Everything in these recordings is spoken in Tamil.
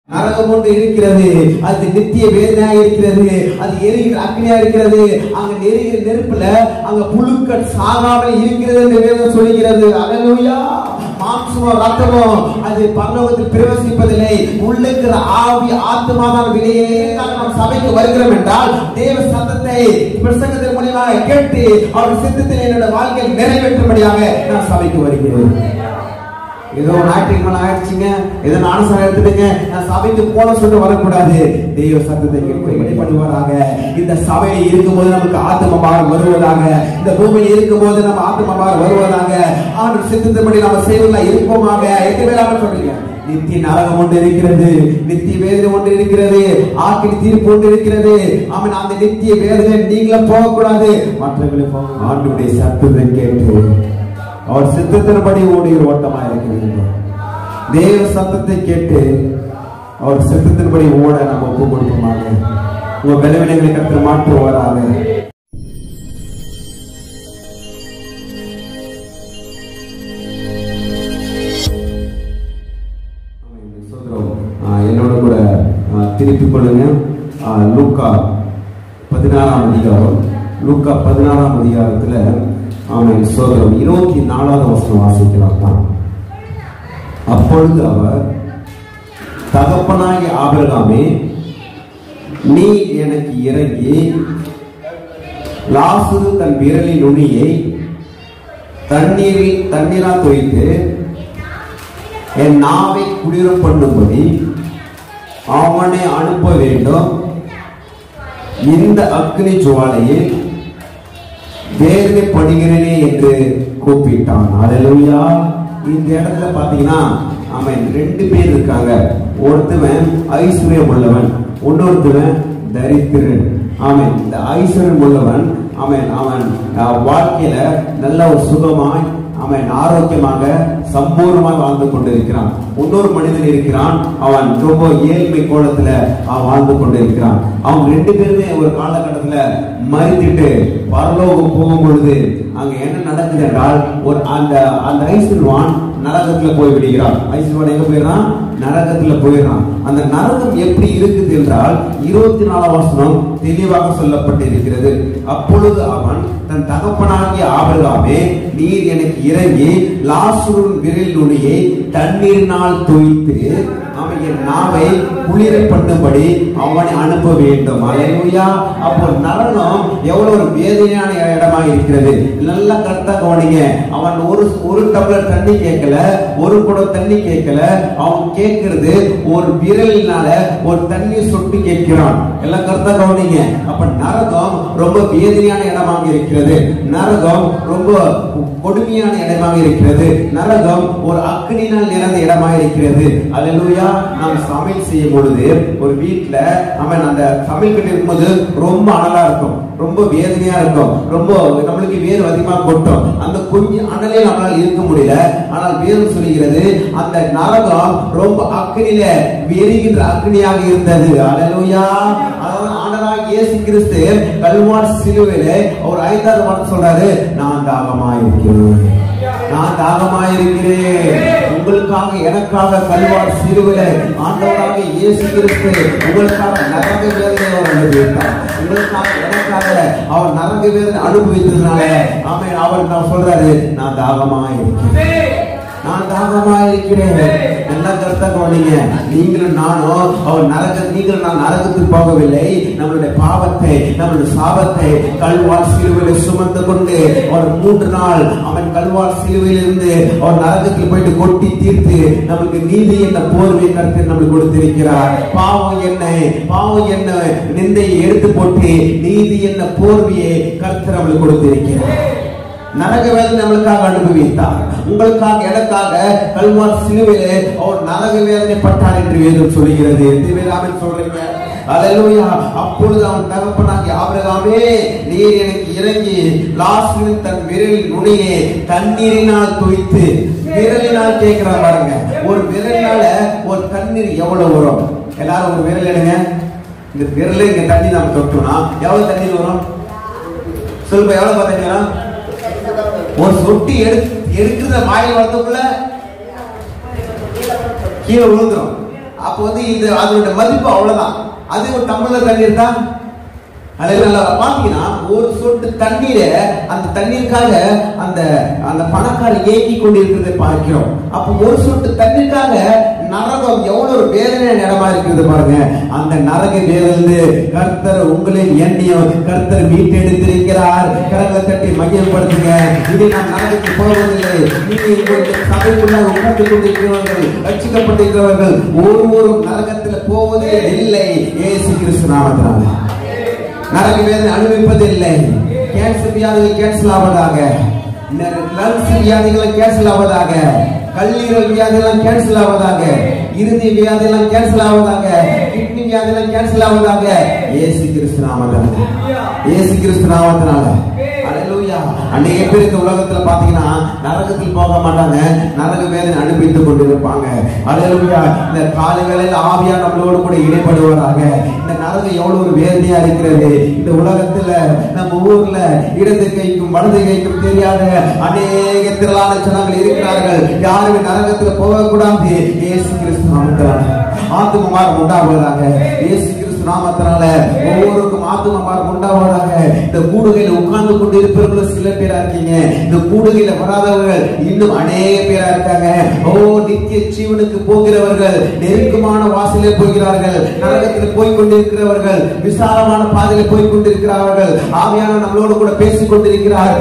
நரகம் ஒன்று இருக்கிறது, அது நித்திய வேதனையாக இருக்கிறது, அது எரிகிற அக்னியா இருக்கிறது. அங்க எரிகிற நெருப்புல அங்க புழுக்கள் சாகாமல் இருக்கிறது என்று வேதம் சொல்லுகிறது. அல்லேலூயா. மாம்சமோ ரத்தமோ அது பரலோகத்தில் பிரவேசிப்பதில்லை. உள்ளுக்கிற ஆவி ஆத்மா தான் வெளியே. நாம் சபைக்கு வருகிறோம் என்றால் தேவ சத்தத்தை பிரசங்கத்தின் மூலமாக கேட்டு அவர் சித்தத்தில் என்னோட வாழ்க்கையில் நிறைவேற்றும்படியாக நான் சபைக்கு வருகிறேன். ஏதோ ஞாயிற்றுக்கிழமை ஆயிடுச்சுங்க, ஏதோ நானும் எடுத்துட்டுங்க, நான் சபைக்கு போன சொல்லிட்டு வரக்கூடாது. தெய்வ சத்தத்தை கேட்படி பண்ணுவாராக. இந்த சபையில் இருக்கும்போது நமக்கு ஆத்மபாரம் வருவதாக, இந்த பூமியில் இருக்கும்போது நம்ம ஆத்மபாரம் வருவதாக. ஆண்டவர் சித்தத்தின்படி நம்ம செய்வதா இருப்போமாக. எட்டு பேராக சொல்றீங்க. நித்திய நரகம் ஒன்று இருக்கிறது, நித்திய வேதனை ஒன்று இருக்கிறது, ஆக்கினி தீர்ப்பு ஒன்று இருக்கிறது. அவன் அந்த நித்திய வேதனை நீங்களும் போகக்கூடாது, மற்றவர்களும் போக. ஆண்டவருடைய சத்தத்தை கேட்டு அவர் சித்தத்தின்படி ஓடுகிற ஓட்டமா இருக்க வேண்டும். தேவ சத்தத்தை கேட்டு அவர் சித்தத்தின்படி ஓட நம்ம ஒப்பு கொடுப்போமாக. உங்க பலவீனங்களை கற்று மாற்றுவாராக. என்னோட கூட திருப்பிக் கொள்ளுங்க. லூக்கா 16ஆம் அதிகாரம். லூக்கா 16ஆம் அதிகாரத்துல அவன் சோதரம் 24வது வசனம் வாசிக்கலாம் தான். அப்பொழுது அவர், தகப்பனாகிய ஆபிரகாமே, நீ எனக்கு இறங்கி லாசரு தன் விரலின் நுனியை தண்ணீரால் தோய்த்து என் நாவை குளிர பண்ணும்படி அவனை அனுப்ப வேண்டும். இந்த அக்னி ஜுவாலையில் வேதனைப்படுகிறேனே என்று கூப்பிட்டான். அல்லேலூயா. இந்த இடத்துல பாத்தீங்கன்னா அவன் 2 பேர் இருக்காங்க. ஒருத்தவன் ஐஸ்வர்யம் உள்ளவன், இன்னொருத்தவன் தரித்திரன். அவன் இந்த ஐஸ்வர்யம் உள்ளவன் அவன் வாழ்க்கையில நல்ல ஒரு சுகமாய் அவன் ஆரோக்கியமாக சம்பூர்ணமாக வாழ்ந்து கொண்டிருக்கிறான். இன்னொரு மனிதன் இருக்கிறான், அவன் ரொம்ப ஏழ்மை கோலத்துல அவன் வாழ்ந்து கொண்டிருக்கிறான். அவங்க 2 பேருமே ஒரு காலகட்டத்துல மறித்துட்டு பரலோகம் போகும் பொழுது அங்க என்ன நடக்குது என்றால், ஒரு அந்த ஐஸ்வர்யவான் நரகத்துல போய் விடுகிறான். ஐஸ்வர்யவான் எங்க போயிடறான்? நரகத்துல போயிடறான். அந்த நரகம் எப்படி இருக்குது என்றால் 24ஆம் வசனம் தெளிவாக சொல்லப்பட்டிருக்கிறது. அப்பொழுது அவன் தன் தகப்பனாகிய ஆபிரகாமே, நீர் எனக்கு இறங்கி லாசருவின் விரல் நுனியை தண்ணீரினால் தோய்த்து அவன் என் நாவை குளிர பண்ணும்படி அவனை அனுப்ப வேண்டும். அல்லேலூயா. அப்போ நரகம் எவ்வளவு ஒரு வேதனையான இடமா இருக்கிறது. நல்லா கரெக்டா கவனிங்க. அவன் ஒரு டம்ளர் தண்ணி கேட்கல, ஒரு குடம் தண்ணி கேட்கல. அவன் கேட்கிறது ஒரு விரலினால ஒரு தண்ணி சொட்டு கேட்கிறான். எல்லாம் கரெக்டா கவனிங்க. அப்ப நரகம் ரொம்ப வேதனையான இடமாக இருக்கிறது. நரகம் ரொம்ப கொடுமையான இடமாக இருக்கிறது. நரகம் ஒரு அக்னியினால் நிறைந்த இடமாக இருக்கிறது. அல்லேலூயா. நாம் சமையல் செய்யும் பொழுது ஒரு வீட்டுல அவன் அந்த சமையல் கட்டு இருக்கும்போது ரொம்ப அனலா இருக்கும், ரொம்ப வேதனையா இருக்கும், ரொம்ப நம்மளுக்கு வேறு அதிகமா கொட்டும். அந்த கொஞ்சம் அனலே நம்மளால் இருக்க முடியல. ஆனால் வேதம் சொல்லுகிறது அந்த நரகம் ரொம்ப அக்னியில எரிகின்ற அக்னியாக இருந்தது. அல்லேலூயா. ஆண்டவராகிய இயேசு கிறிஸ்து கல்வாரி சிலுவையிலே ஒரு 5வது வார்த்தை சொல்றாரு, நான் தாகமாயிருக்கிறேன், நான் தாகமாயிருக்கிறேன். உங்களுக்காக எனக்காக கல்வாரி சிலுவையிலே ஆண்டவராகிய இயேசு கிறிஸ்து உங்களுக்காக நரக வேதனை அனுபவித்தார். உங்களுக்காக எனக்காக அவர் நரக வேதனை அனுபவித்ததுனால அவர் நான் சொல்றாரு, நான் தாகமாயிருக்கிறேன், நான் தாகமாயிருக்கிறேன். நல்லா கருத்தா கவனிங்க. நீங்களும் நானும் அவர் நீங்களும் நான் நரகத்துக்கு போகவில்லை. நம்மளுடைய பாவத்தை, நம்மளுடைய சாபத்தை கல்வாரி சிலுவையில் சுமந்து கொண்டு அவர் 3 நாள் அவன் கல்வாரி சிலுவையில் இருந்து அவர் நரகத்தில் போயிட்டு கொட்டி தீர்த்து நமக்கு நீதி என்ன போர்வை கருத்து நம்மளுக்கு கொடுத்திருக்கிறார். பாவம் என்ன நிந்தையை எடுத்து போட்டு நீதி என்ன போர்வையை கருத்து நம்மளுக்கு கொடுத்திருக்கிறார். நரக வேதனை நம்மளுக்காக அனுபவித்தார். உங்களுக்காக எனக்காக கல்வாரி சிலுவையிலே அவர் நரக வேதனை பட்டார் என்று வேதம் சொல்கிறது. சொல்றீங்க. அல்லேலூயா. அப்பொழுது அவன் தகப்பனாகிய ஆபிரகாமே, நீர் எனக்கு இறங்கி லாசருவின் தன் விரலின் நுனியை தண்ணீரினால் தோய்த்து. விரலினால் கேட்கிறார் பாருங்க. ஒரு விரலினால ஒரு தண்ணீர் எவ்வளவு வரும்? எல்லாரும் ஒரு விரல் எடுங்க. இந்த விரல இங்க தண்ணி நம்ம தொட்டோம்னா எவ்வளவு தண்ணீர் வரும் சொல்லுங்க? எவ்வளவு பாத்தீங்கன்னா ஒரு சொட்டி எடுக்கிற வாயில் வரதுக்குள்ள கீழே விழுந்துரும். அப்ப வந்து இது அதோட மதிப்பு அவ்வளவுதான். அது ஒரு டம்ளர் தண்ணீர் தான். பாத்தீங்கன்னா ஒரு சொட்டு தண்ணீர அந்த தண்ணீருக்காக அந்த அந்த பணக்காரர் ஏங்கி கொண்டிருக்கிறதை பார்க்கிறோம். அப்ப ஒரு சொட்டு தண்ணீருக்காக நரகம் எவ்வளவு ஒரு வேதனை இடமா இருக்கிறது பாருங்க. அந்த நரக வேதனை கர்த்தர் உங்களின் எண்ணியும் கர்த்தர் மீட்டெடுத்திருக்கிறார். கரங்களை தட்டி மகிழ்ப்படுத்துங்க. இது நான் நரகத்துக்கு போவதில்லை. நீங்க சபைக்குள்ள உட்கார்ந்து கொண்டிருக்கிறவர்கள், ரட்சிக்கப்பட்டிருக்கிறவர்கள் ஒருவரும் நரகத்தில் போவதே இல்லை. இயேசு கிறிஸ்து நாமத்தினால நரக வேதனை அனுபவிப்பதில்லை. கேன்சர் வியாதிகள் கேன்சல் ஆவதாக, லங்ஸ் வியாதிகள் கேன்சல் ஆவதாக, கல்லீரல் வியாதிகள் கேன்சல் ஆவதாக, இருதய வியாதிகள் கேன்சல் ஆவதாக, கிட்னி வியாதிகள் கேன்சல் ஆவதாக. இயேசு கிறிஸ்து நாமத்தினால, இயேசு கிறிஸ்து நாமத்தினால. அல்லேலூயா. அன்னைக்கு பேர் இந்த உலகத்துல பாத்தீங்கன்னா நரகத்தில் போக மாட்டாங்க, நரக வேதனை அனுபவித்துக் கொண்டிருப்பாங்க. அல்லேலூயா. இந்த காலை வேளையில ஆவியா நம்மளோடு கூட இடைப்படுவாராக. இந்த நரகம் எவ்வளவு ஒரு வேதனையா இருக்கிறது. இந்த உலகத்துல நம்ம ஊர்ல இடது கைக்கும் வலது கைக்கும் தெரியாத அநேக திரளான ஜனங்கள் இருக்கிறார்கள். யாருமே நரகத்துல போகக்கூடாது. இயேசு கிறிஸ்து நாமத்தினால ஆத்தும மார்க்கம் உண்டாவதாக. இயேசு நாமத்தினால ஒவ்வொருக்கும் ஆத்தும மார்க்கம் உண்டாவதாக. இந்த கூடுகையில உட்கார்ந்து கொண்டு இருப்பவர்கள் சில பேரா இருக்கீங்க. இந்த கூடுகையில வராதவர்கள் இன்னும் அநேக பேரா இருக்காங்க. ஓ, நித்திய ஜீவனுக்கு போகிறவர்கள் நெருக்கமான வாசலே போகிறார்கள். நரகத்தில் போய் கொண்டிருக்கிறவர்கள் விசாலமான பாதையில போய் கொண்டிருக்கிறார்கள். ஆவியான நம்மளோடு கூட பேசிக் கொண்டிருக்கிறார்.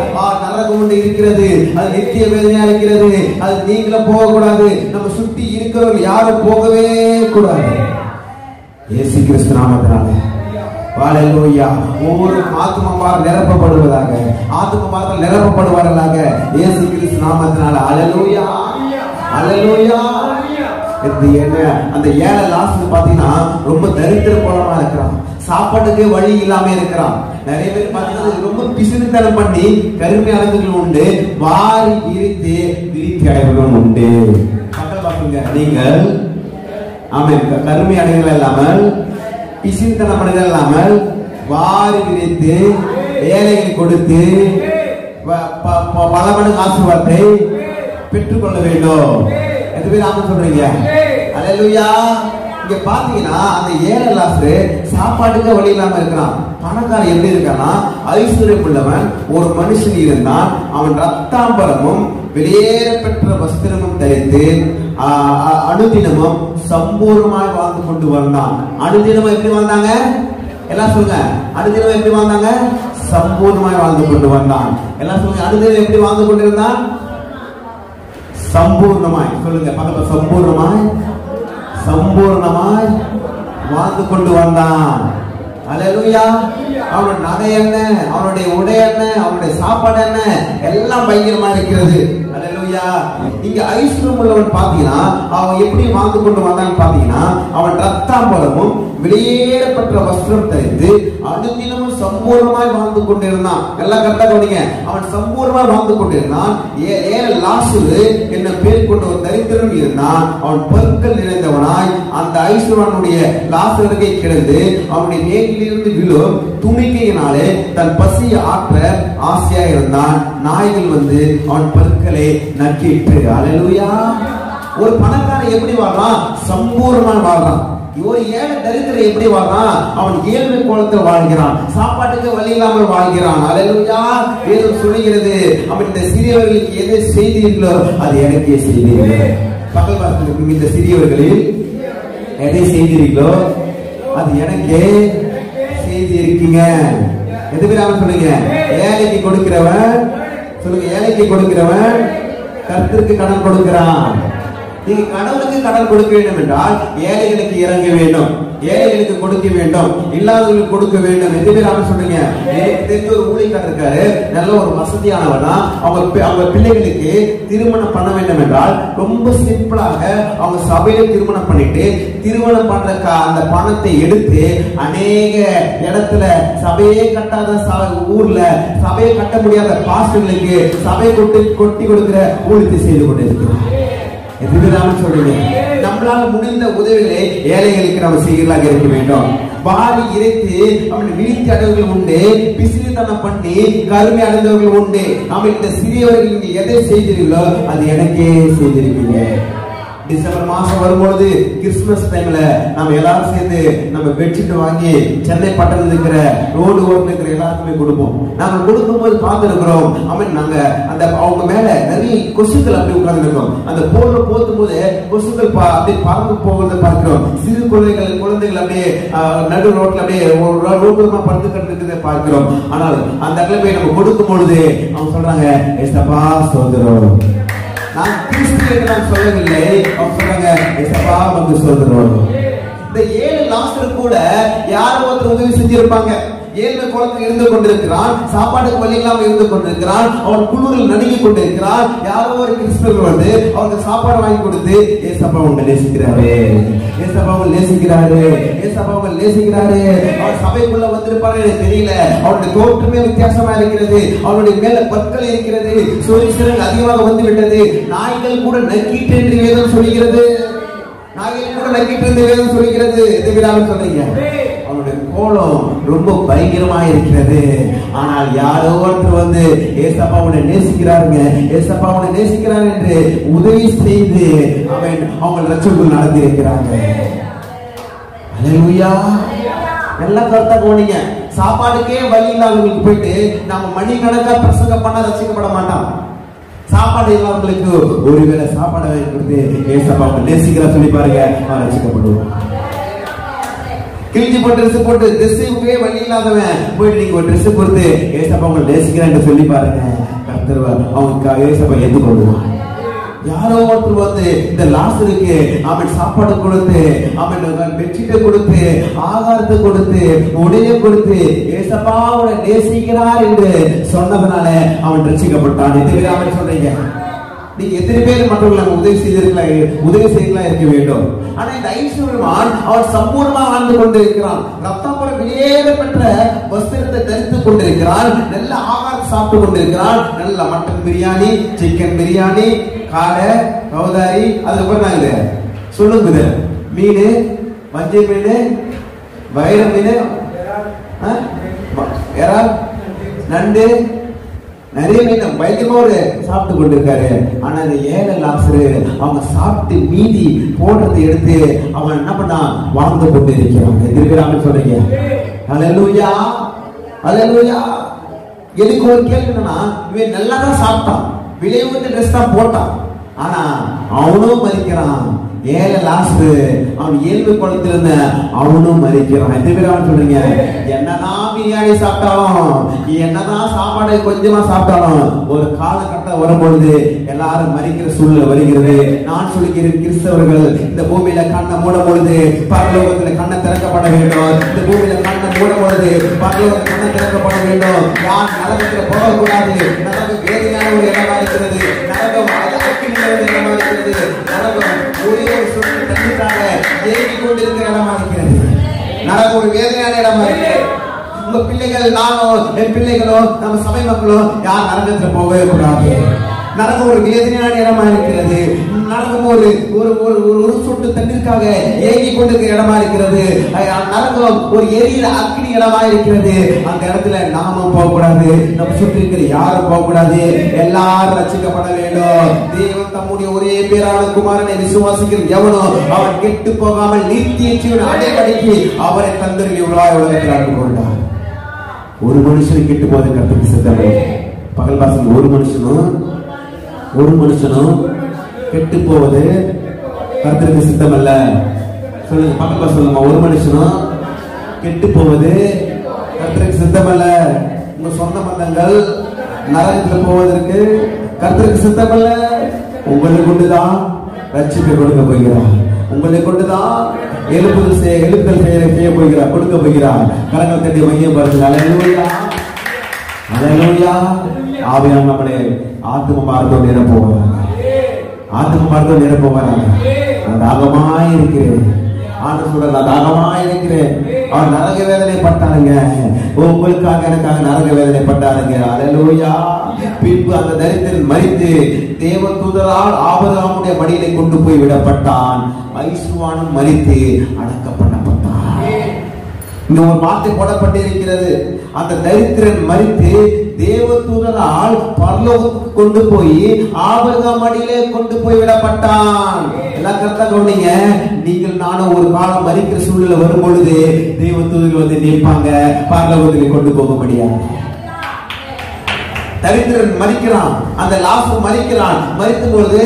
நரகம் ஒன்று இருக்கிறது, அது நித்திய வேதனையா இருக்கிறது. அது நீங்களும் போகக்கூடாது. நம்ம சுற்றி இருக்கிறவர்கள் யாரும் போகவே கூடாது. இயேசு கிறிஸ்து நாமத்தினால ஹல்லேலூயா. ஒவ்வொரு ஆத்துமமார் நிரப்பப்படுவதாக, ஆத்துமமார்கள் நிரப்பப்படுவார்களாக. இயேசு கிறிஸ்து நாமத்தினால ஹல்லேலூயா, ஹல்லேலூயா. என்ன அந்த ஏழை லாஸ்ட் பாத்தீங்கன்னா ரொம்ப தரித்திர கோலமா இருக்கிறான். சாப்பாட்டுக்கு வழி இல்லாம இருக்கிறான். நிறைய பேர் பாத்தீங்கன்னா ரொம்ப பிசிறுத்தனம் பண்ணி கருமை அடைவுகள் உண்டு, வாரி விரித்து விரித்தி அடைவுகளும் உண்டு. மக்கள் பாக்குங்க, நீங்கள் கருமை அடைகள் இல்லாமல் பிசித்தன மனிதர்கள் இல்லாமல் வாரி விரித்து ஏழைகள் கொடுத்து பல மடங்கு ஆசீர்வாதத்தை பெற்றுக்கொள்ள வேண்டும். எது பேர் ஆமா சொல்றீங்க? அல்லேலூயா. இங்க பாத்தீங்கன்னா அந்த ஏழை லாஸ்டர் சாப்பாட்டுக்கு வழி இல்லாம இருக்கிறான். பணக்காரன் எப்படி இருக்கானா, ஐஸ்வர்யம் உள்ளவன் ஒரு மனுஷன் இருந்தான். அவன் ரத்தாம்பரமும் வெளியேற பெற்ற வஸ்திரமும் தரித்து அனுதினமும் சம்பூர்ணமாய் வாழ்ந்து கொண்டு வந்தான். அனுதினமும் எப்படி வாழ்ந்தாங்க? எல்லாம் சொல்லுங்க. அனுதினமும் எப்படி வாழ்ந்தாங்க? சம்பூர்ணமாய் வாழ்ந்து கொண்டு வந்தான். எல்லாம் சொல்லுங்க. அனுதினம் எப்படி வாழ்ந்து கொண்டிருந்தான்? சம்பூர்ணமாய். சொல்லுங்க பக்கத்துல. சம்பூர்ணமாய், சம்பூர்ணமாய் வாழ்ந்து கொண்டு வந்தான். அல்லேலூயா. அவனுடைய நகை என்ன, அவனுடைய உடை என்ன, அவனுடைய சாப்பாடு என்ன, எல்லாம் பயங்கரமா இருக்கிறது. அல்லேலூயா. இங்க ஐஸ்வர்யம் உள்ளவன் பாத்தீங்கன்னா அவன் எப்படி வாழ்ந்து கொண்டு வந்தான்னு பாத்தீங்கன்னா, அவன் ரத்தாம்பரமும் வெளியேறப்பட்ட வஸ்திரம் தரித்து அனுதினமும் சம்பூர்ணமாய் வாழ்ந்து கொண்டிருந்தான். எல்லாம் கரெக்டா கவனிங்க. அவன் சம்பூர்ணமாய் வாழ்ந்து கொண்டிருந்தான். ஏழை லாசரு என்ன பேர் கொண்ட ஒரு தரித்திரன் இருந்தான். அவன் பற்கள் நிறைந்தவனாய் அந்த ஐஸ்வரனுடைய லாசருக்கை கிடந்து அவனுடைய மேலிருந்து விழும் துணிக்கையினாலே தன் பசியை ஆற்ற ஆசையா இருந்தான். நாய்கள் வந்து அவன் பற்களை நக்கிட்டு. அல்லேலூயா. ஒரு பணக்காரன் எப்படி வாழ்றான்? சம்பூர்ணமா வாழ்றான். ஒரு ஏழை தரித்திரன் எப்படி வாழ்றான்? அவன் ஏழ்மை கோலத்தில் வாழ்கிறான். சாப்பாட்டுக்கு வழி இல்லாமல் வாழ்கிறான். அல்லேலூயா. வேதம் சொல்லுகிறது, அவன் இந்த சிறியவர்களுக்கு எதை செய்தீர்களோ அது எனக்கே செய்தீர்கள். பகல் வாசலுக்கு இந்த சிறியவர்களில் எதை செய்தீர்களோ அது எனக்கே செய்திருக்கீங்க. எது பேர் அவன் சொல்லுங்க? ஏழைக்கு கொடுக்கிறவன். சொல்லுங்க. ஏழைக்கு கொடுக்கிறவன் கர்த்தருக்கு கடன் கொடுக்கிறான். நீங்க கடவுளுக்கு கடன் கொடுக்க வேண்டும் என்றால் ஏழைகளுக்கு இறங்க வேண்டும், ஏழைகளுக்கு கொடுக்க வேண்டும், இல்லாதவர்களுக்கு கொடுக்க வேண்டும். எது பேர் அவன் சொல்லுங்க? எனக்கு தெரிஞ்ச ஒரு ஊழியக்காரர் இருக்காரு, நல்ல ஒரு வசதியானவர் தான். அவங்க பிள்ளைகளுக்கு திருமணம் பண்ண வேண்டும் என்றால் ரொம்ப சிம்பிளாக அவங்க சபையில திருமணம் பண்ணிட்டு திருமணம் பண்ற அந்த பணத்தை எடுத்து அநேக இடத்துல சபையே கட்டாத ஊர்ல சபையை கட்ட முடியாத பாஸ்டர்களுக்கு சபை கொட்டி கொடுக்கிற ஊழியத்தை செய்து கொண்டிருக்கிறார். சொல்றீங்க. நம்மளால முடிந்த உதவிகளை ஏழைகளுக்கு நம்ம செய்யலாக இருக்க வேண்டும். வாரி இறைத்து அவன் வீழ்ச்சி அடைவர்கள் உண்டு, பிசிறித்தனம் பண்ணி கருமை அடைந்தவர்கள் உண்டு. நம்ம இந்த சிறியவர்கள் எதை செய்தீர்களோ அது எனக்கே செய்திருக்கீங்க. டிசம்பர் மாசம் வரும்பொழுது கிறிஸ்துமஸ் டைம்ல நம்ம எல்லாரும் சேர்ந்து நம்ம பெட்ஷீட் வாங்கி சென்னை பட்டணத்துல இருக்கிற ரோடு ஓரத்துல இருக்கிற எல்லாருக்குமே கொடுப்போம். நாங்க கொடுக்கும் போது பார்த்துருக்கிறோம், நாங்க அந்த அவங்க மேல நிறைய கொசுக்கள் அப்படி உட்கார்ந்து இருக்கோம். அந்த போர்வை போத்தும் போது கொசுக்கள் அப்படியே பறந்து போகிறத பார்க்கிறோம். சிறு குழந்தைகள் அப்படியே நடு ரோட்ல அப்படியே ரோடுமா படுத்து கிடக்கிறத பார்க்கிறோம். ஆனால் அந்த இடத்துல போய் நம்ம கொடுக்கும் பொழுது அவங்க சொல்றாங்க, ஏசப்பா ஸ்தோத்திரம். நான் கிறிஸ்து நான் சொல்லவில்லை, அவங்க சொல்றாங்க, ஏசப்பா வந்து ஸ்தோத்திரம். இந்த 7 லாசர் கூட யாரோ ஒருத்தர் உதவி செஞ்சிருப்பாங்க. 7 குழந்தை இருந்து கொண்டிருக்கிறான், சாப்பாடுக்கு வழி இல்லாம இருந்து கொண்டிருக்கிறான், அவன் குளிரில் நடுங்கி கொண்டிருக்கிறான். யாரோ ஒரு கிறிஸ்தவர் வந்து அவனுக்கு சாப்பாடு வாங்கி கொடுத்து, ஏசப்பா உங்களை நேசிக்கிறாரு, ஏசப்பா உங்களை நேசிக்கிறாரு, ஏசப்பா உங்களை நேசிக்கிறாரு. அவன் சபைக்குள்ள வந்திருப்பாரு எனக்கு தெரியல, அவனுடைய தோற்றமே வித்தியாசமா இருக்கிறது, அவனுடைய மேல பற்கள் இருக்கிறது, சோரிசிறல் அதிகமாக வந்து விட்டது, நாய்கள் கூட நக்கிட்டு என்று வேதம் சொல்கிறது. நாய்கள் கூட நக்கிட்டு என்று வேதம் சொல்கிறது. எதுவிடாலும் சொல்றீங்க, அவனுடைய கோலம் ரொம்ப பயங்கரமா இருக்கிறது. ஆனால் யாரோ ஒருத்தர் வந்து ஏசப்பா உன்னை நேசிக்கிறாருங்க, ஏசப்பா உன்னை நேசிக்கிறார் என்று உதவி செய்து அவங்க ரட்சகர்கள் நடத்தி இருக்கிறாங்க. அல்லேலூயா. நல்லா கருத்தா போனீங்க. சாப்பாடுக்கே வழி இல்லாதவங்களுக்கு போயிட்டு நம்ம மணிக்கணக்கா பிரசங்கம் பண்ண ரசிக்கப்பட மாட்டான். சாப்பாடு இல்லாதவங்களுக்கு ஒருவேளை சாப்பாடு வாங்கி கொடுத்து ஏசப்பா நேசிக்கிற சொல்லி பாருங்க, ரசிக்கப்படுவோம். கிழிஞ்சு போட்டு ட்ரெஸ் போட்டு ட்ரெஸ்ஸுக்கே வழி இல்லாதவன் போயிட்டு நீங்க ஒரு ட்ரெஸ் கொடுத்து ஏசப்பா உங்களை நேசிக்கிறேன் சொல்லி பாருங்க, கர்த்தர் அவங்க ஏசப்பா ஏற்றுக்கொள்ளுவான். யாரோ ஒருத்தர் வந்து இந்த லாசருக்கு அவன் சாப்பாடு கொடுத்து, அவன் பெட்ஷீட்டை கொடுத்து, ஆகாரத்தை கொடுத்து, உடைய கொடுத்து ஏசப்பா அவனை நேசிக்கிறார் என்று சொன்னதுனால அவன் ரட்சிக்கப்பட்டான். எத்தனை அவன் சொல்றீங்க? நீங்க எத்தனை பேர் மற்றவர்கள் உதவி செய்யலாம் இருக்க வேண்டும். ஆனா இந்த ஐஸ்வர்யவான் அவன் சம்பூர்ணமாக வாழ்ந்து கொண்டிருக்கிறான். ரத்தம்பர வெளியேறப்பட்ட வஸ்திரத்தை தரித்துக் கொண்டிருக்கிறான், நல்ல ஆகாரம் சாப்பிட்டு கொண்டிருக்கிறான், நல்ல மட்டன் பிரியாணி, சிக்கன் பிரியாணி, காடை, கௌதாரி, அதுக்கப்புறம் நாங்க சொல்லுங்க மீன், மஞ்சள் மீன், வைர மீன், நண்டு, நிறைய மீன் பயங்கரமா ஒரு சாப்பிட்டு கொண்டிருக்காரு. ஆனா அந்த 7 லாசரு அவங்க சாப்பிட்டு மீதி போடுறதை எடுத்து அவன் என்ன பண்ணா வாழ்ந்து கொண்டு இருக்கிறாங்க. இருக்கிறாங்க சொல்றீங்க. அல்லேலூயா, அல்லேலூயா. எனக்கு ஒரு கேள்வி என்னன்னா, இவன் நல்லா தான் சாப்பிட்டான், விலை உயர்ந்த ட்ரெஸ் தான் போட்டான், ஆனா அவனும் மறிக்கிறான். 7 லாஸ்ட் அவன் இயல்பு குளத்தில் இருந்த அவனும் மறிக்கிறான். எத்தனை பேர் அவன் சொல்றீங்க? என்னதான் பிரியாணி சாப்பிட்டாலும், என்னதான் சாப்பாடு கொஞ்சமா சாப்பிட்டாலும் ஒரு காலகட்டம் வரும்பொழுது எல்லாரும் மறிக்கிற சூழ்நிலை வருகிறது. நான் சொல்லுகிறேன், கிறிஸ்தவர்கள் இந்த பூமியில கண்ணை மூடும் பொழுது பரலோகத்துல கண்ணை திறக்கப்பட வேண்டும். இந்த பூமியில கண்ணை மூடும் பொழுது பரலோகத்துல கண்ணை திறக்கப்பட வேண்டும். யார் நரகத்துல போகக்கூடாது. நரகம் வேதனையான ஒரு இடமா இருக்கிறது. நரகம் இடமா இருக்கிறது. நரகம் ஒரே ஒரு சொல் தண்ணிக்காக ஏறி கொண்டிருக்கிற இடமா இருக்கிறது. நரகம் ஒரு வேதனையான இடமா இருக்கிறது. உங்க பிள்ளைகள், நானோ, என் பிள்ளைகளோ, நம்ம சபை மக்களோ யார் நரகத்துல போகவே கூடாது. நரகம் ஒரு வேதனையான இடமா இருக்கிறது. நரகம் ஒரு சொட்டு தண்ணீருக்காக ஏங்கி கொண்டிருக்கிற இடமா இருக்கிறது. நரகம் ஒரு எரியில அக்னி இடமா இருக்கிறது. அந்த இடத்துல நாமும் போகக்கூடாது, நம்ம சுற்றி இருக்கிற யாரும் போகக்கூடாது. எல்லாரும் ரட்சிக்கப்பட வேண்டும். தேவன் தம்முடைய ஒரே பேரான குமாரனை விசுவாசிக்கிற எவனோ அவன் கெட்டு போகாமல் நித்திய ஜீவனை அடைவடைக்கு அவரை தந்தரில் உலகத்தில் அனுப்பி கொண்டார். ஒரு மனுஷன் கெட்டு போதை கற்றுக்கு சித்தமே பகல் வாசல். ஒரு மனுஷனும் கெட்டு போவது கர்த்தருக்கு சித்தம் அல்ல. சொல்லுங்க, பக்கத்துல சொல்லுங்க. ஒரு மனுஷனும் கெட்டு போவது கர்த்தருக்கு சித்தம் அல்ல. உங்க சொந்த பந்தங்கள் நரகத்தில் போவதற்கு கர்த்தருக்கு சித்தம் அல்ல. உங்களை கொண்டுதான் ரட்சிப்பை கொடுக்க போகிறார். உங்களை கொண்டுதான் எழுப்புதல் செய்ய போகிறார், கொடுக்க போகிறார். கரங்கள் தட்டி மையம் பாருங்க. அல்லேலூயா, அல்லேலூயா. ஆவியானவர் நம்மளை ஆத்தும மார்க்கத்தோடு நிரப்புவாராக. ஆத்தும மார்க்கத்தோடு நிரப்புவாராக. நான் தாகமாய் இருக்கிறேன். ஆண்டு சொல்ற, நான் தாகமாய் இருக்கிறேன். அவர் நரக வேதனை பட்டாருங்க. உங்களுக்காக எனக்காக நரக வேதனை பட்டாருங்க. அல்லேலூயா. பின்பு அந்த தரித்திரன் மரித்து தேவதூதரால் ஆபிரகாமுடைய மடியிலே கொண்டு போய் விடப்பட்டான். ஐசுவானும் மரித்து அடக்கம் பண்ணப்பட்டான். இந்த ஒரு வார்த்தை போடப்பட்டிருக்கிறது. அந்த தரித்திரன் மரித்து தேவதூதரால் பரலோகத்துக்கு கொண்டு போய் ஆபிரகாம் மடியிலே கொண்டு போய் விடப்பட்டான். எல்லாம் கரெக்டா கவனிங்க. நீங்கள் நானும் ஒரு காலம் மரிக்கிற சூழ்நிலை வரும் பொழுது தேவதூதர்கள் வந்து நிற்பாங்க, பரலோகத்திலே கொண்டு போக முடியாது. தரித்திரன் மரிக்கிறான், அந்த லாசரு மரிக்கிறான். மரிக்கும் பொழுது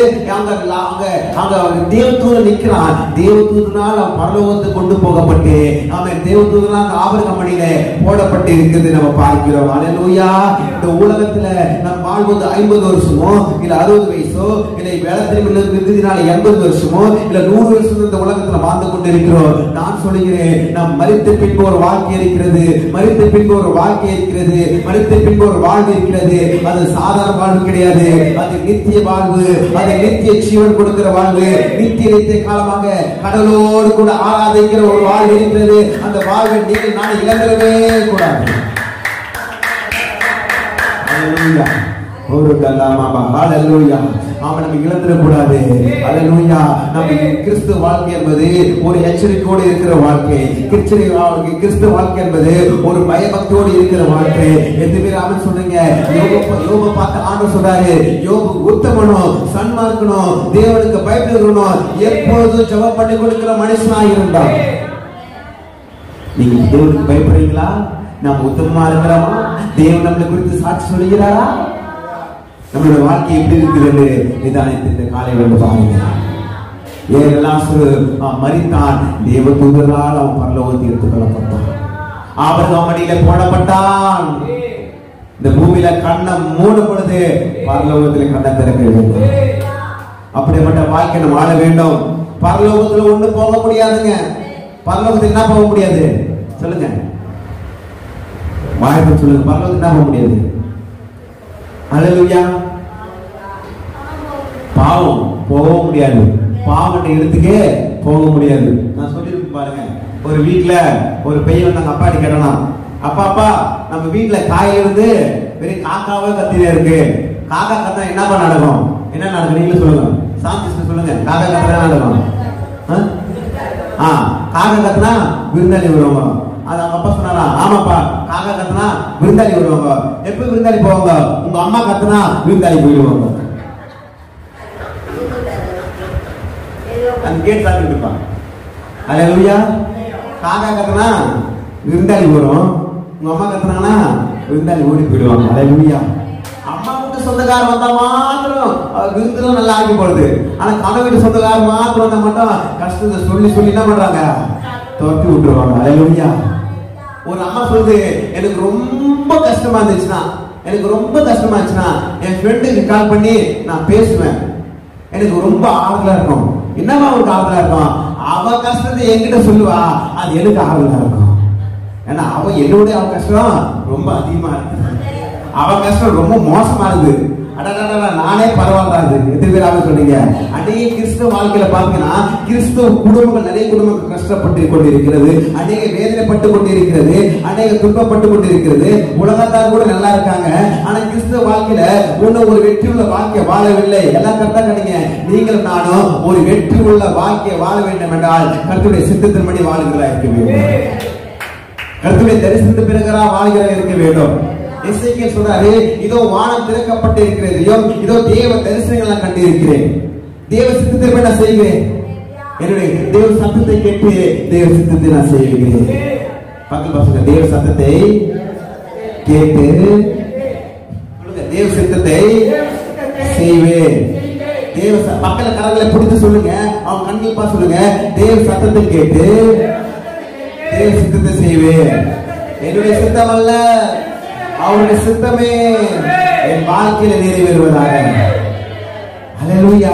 தேவதூதன் நிற்கிறான். தேவதூதனால் அவன் பரலோகத்துக்கு கொண்டு போகப்பட்டு அவன் தேவதூதனால் ஆபிரகாம் மடியில போடப்பட்டு இருக்கிறது நம்ம பார்க்கிறோம். அல்லேலூயா. இந்த உலகத்துல நம்ம வாழ்வது 50 வருஷமோ இல்ல 60 வயசோ இல்லை வேளத்தினால் 80 வருஷமோ இல்ல 100 வருஷம் இந்த உலகத்துல வாழ்ந்து கொண்டு இருக்கிறோம். நான் சொல்லுகிறேன், நாம் மரித்த பின்பு ஒரு வாழ்க்கை இருக்கிறது, மரித்த பின்பு ஒரு வாழ்க்கை இருக்கிறது, மரித்த பின்பு ஒரு வாழ்வு இருக்கிறது. அது சாதாரண வாழ்வு கிடையாது, அது நித்திய வாழ்வு, அது நித்திய ஜீவன் கொடுக்கிற வாழ்வு, நித்திய காலமாக கடலோடு கூட ஆராதிக்கிற ஒரு வாழ்வு இருக்கிறது. அந்த வாழ்வை நீங்கள் நான் இழந்துடவே கூடாது. ஒரு கல்லாமா ஹalleluya. அவன் நம்ம இழந்துடக்கூடாது. ஹalleluya. நம்ம கிறிஸ்து வாழ்க்கை என்பது ஒரு எச்சரிக்கையோடு இருக்கிற வாழ்க்கை. கிறிஸ்து வாழ்க்கை என்பது ஒரு பயபக்தியோடு இருக்கிற வாழ்க்கை. எதுவே அவன் சொல்றீங்க, யோபு பார்த்து ஆண்டவர் சொல்றாரு, யோபு உத்தமனும் சன்மார்க்கனும் தேவனுக்கு பயப்படுகிறவனும் எப்பொழுதும் ஜெபம் பண்ணி கொடுக்கிற மனுஷனா இருந்தான். நீங்க தேவனுக்கு பயப்படுறீங்களா? நாம் உத்தமமா இருக்கிறோமா? தேவன் நம்மளை குறித்து சாட்சி சொல்லுகிறாரா? நம்மளோட வாழ்க்கை எப்படி இருக்கிறது நிதானித்து இந்த காலை வந்து பாருங்க. மரித்தான், தேவதூதர்களால் அவன் பரலோகத்தில் எடுத்துக் கொள்ளப்பட்டான், ஆபிரகாம் மடியில போடப்பட்டான். இந்த பூமியில கண்ணை மூடும் பொழுது பரலோகத்தில் கண்ணை திறக்க வேண்டும். அப்படிப்பட்ட வாழ்க்கை நம்ம வாழ வேண்டும். பரலோகத்துல ஒண்ணு போக முடியாதுங்க. பரலோகத்தில் என்ன போக முடியாது சொல்லுங்க, வாய்ப்பு சொல்லுங்க. பரலோகத்தில் என்ன போக முடியாது? அல்லேலூயா. பாவம் போக முடியாது, பாவத்தை எடுத்துக்கே போக முடியாது. நான் சொல்லிருக்கேன் பாருங்க, ஒரு வீட்டுல ஒரு பையன் வந்தாங்க, அப்பாட்டி கேட்டலாம், அப்பா நம்ம வீட்டுல காயில இருந்து வெறும் காக்காவே கத்தினே இருக்கு, காக்கா கத்தா என்னப்பா நடக்கும்? என்ன நடக்கும் நீங்களே சொல்லுங்க, சாந்தி சொல்லுங்க. காக்கா கத்தா நடக்கும்? காக்கா கத்துனா விருந்தாளி வருவாங்க. அது அவங்க அப்பா சொன்னாரா? ஆமாப்பா, காக்கா கத்துனா விருந்தாளி வருவாங்க. எப்ப விருந்தாளி போவாங்க? உங்க அம்மா கத்துனா விருந்தாளி போயிடுவாங்க. அந்த கேட் சாத்திட்டு இருப்பான். அல்லேலூயா. காக்கா கத்துனா விருந்தாளி வரும், உங்க அம்மா கத்துனாங்கன்னா விருந்தாளி ஓடி போயிடுவாங்க. அல்லேலூயா. அம்மாவுக்கு சொந்தக்காரர் வந்தா மாத்திரம் விருந்துல நல்லா ஆகி போடுது. ஆனா கணவன் சொந்தக்காரர் மாத்திரம் வந்தா மட்டும் கஷ்டத்தை சொல்லி சொல்லி என்ன பண்றாங்க? துரத்தி விட்டுருவாங்க. அல்லேலூயா. ஒரு அம்மா சொல்லுது, எனக்கு ரொம்ப கஷ்டமா இருந்துச்சுன்னா, எனக்கு ரொம்ப கஷ்டமா இருந்துச்சுன்னா என் ஃப்ரெண்டுக்கு கால் பண்ணி நான் பேசுவேன், எனக்கு ரொம்ப ஆறுதலா இருக்கும். என்னவா அவருக்கு ஆறுதலா இருக்கும்? அவ கஷ்டத்தை என்கிட்ட சொல்லுவா, அது எனக்கு ஆறுதலா இருக்கும். ஏன்னா அவ என்னோட அவ கஷ்டம் ரொம்ப அதிகமா இருக்கு, அவ கஷ்டம் ரொம்ப மோசமா இருக்கு. நானே பரவாயில்லாது. எத்தனை பேர் சொன்னீங்க? அநேக கிறிஸ்தவ வாழ்க்கையில பாத்தீங்கன்னா கிறிஸ்தவ குடும்பங்கள், நிறைய குடும்பங்கள் கஷ்டப்பட்டு கொண்டிருக்கிறது, அநேக வேதனைப்பட்டு கொண்டிருக்கிறது, அநேக துன்பப்பட்டு கொண்டிருக்கிறது. உலகத்தார் கூட நல்லா இருக்காங்க, ஆனா கிறிஸ்தவ வாழ்க்கையில ஒன்னும் ஒரு வெற்றி உள்ள வாழ்க்கை வாழவில்லை. எல்லாம் கரெக்டா கிடைங்க. நீங்கள் நானும் ஒரு வெற்றி உள்ள வாழ்க்கையை வாழ வேண்டும் என்றால் கர்த்தருடைய சித்தத்தின்படி வாழ்கிறா இருக்க வேண்டும், கர்த்தருடைய தரிசனத்து பிறகரா வாழ்கிறா இருக்க வேண்டும். எசேக்கியேல் சொல்றாரு, இதோ வானம் திறக்கப்பட்டு இருக்கிறது, இதோ தேவ தரிசனங்களை நான் கண்டிருக்கிறேன், தேவ சித்தத்தை நான் செய்கிறேன், என்னுடைய தேவ சத்தத்தை கேட்டு தேவ சித்தத்தை நான் செய்கிறேன். பக்கத்துல பசங்க, தேவ சத்தத்தை கேட்டு சொல்லுங்க, தேவ சித்தத்தை செய்வேன். தேவ பக்கத்துல கரங்களை பிடித்து சொல்லுங்க, அவங்க கண்ணில் பார்த்து சொல்லுங்க, தேவ சத்தத்தை கேட்டு தேவ சித்தத்தை செய்வேன். என்னுடைய சித்தம் அல்ல, அவருடைய சித்தமே என் வாழ்க்கையில நிறைவேறுவதாக. அல்லேலூயா.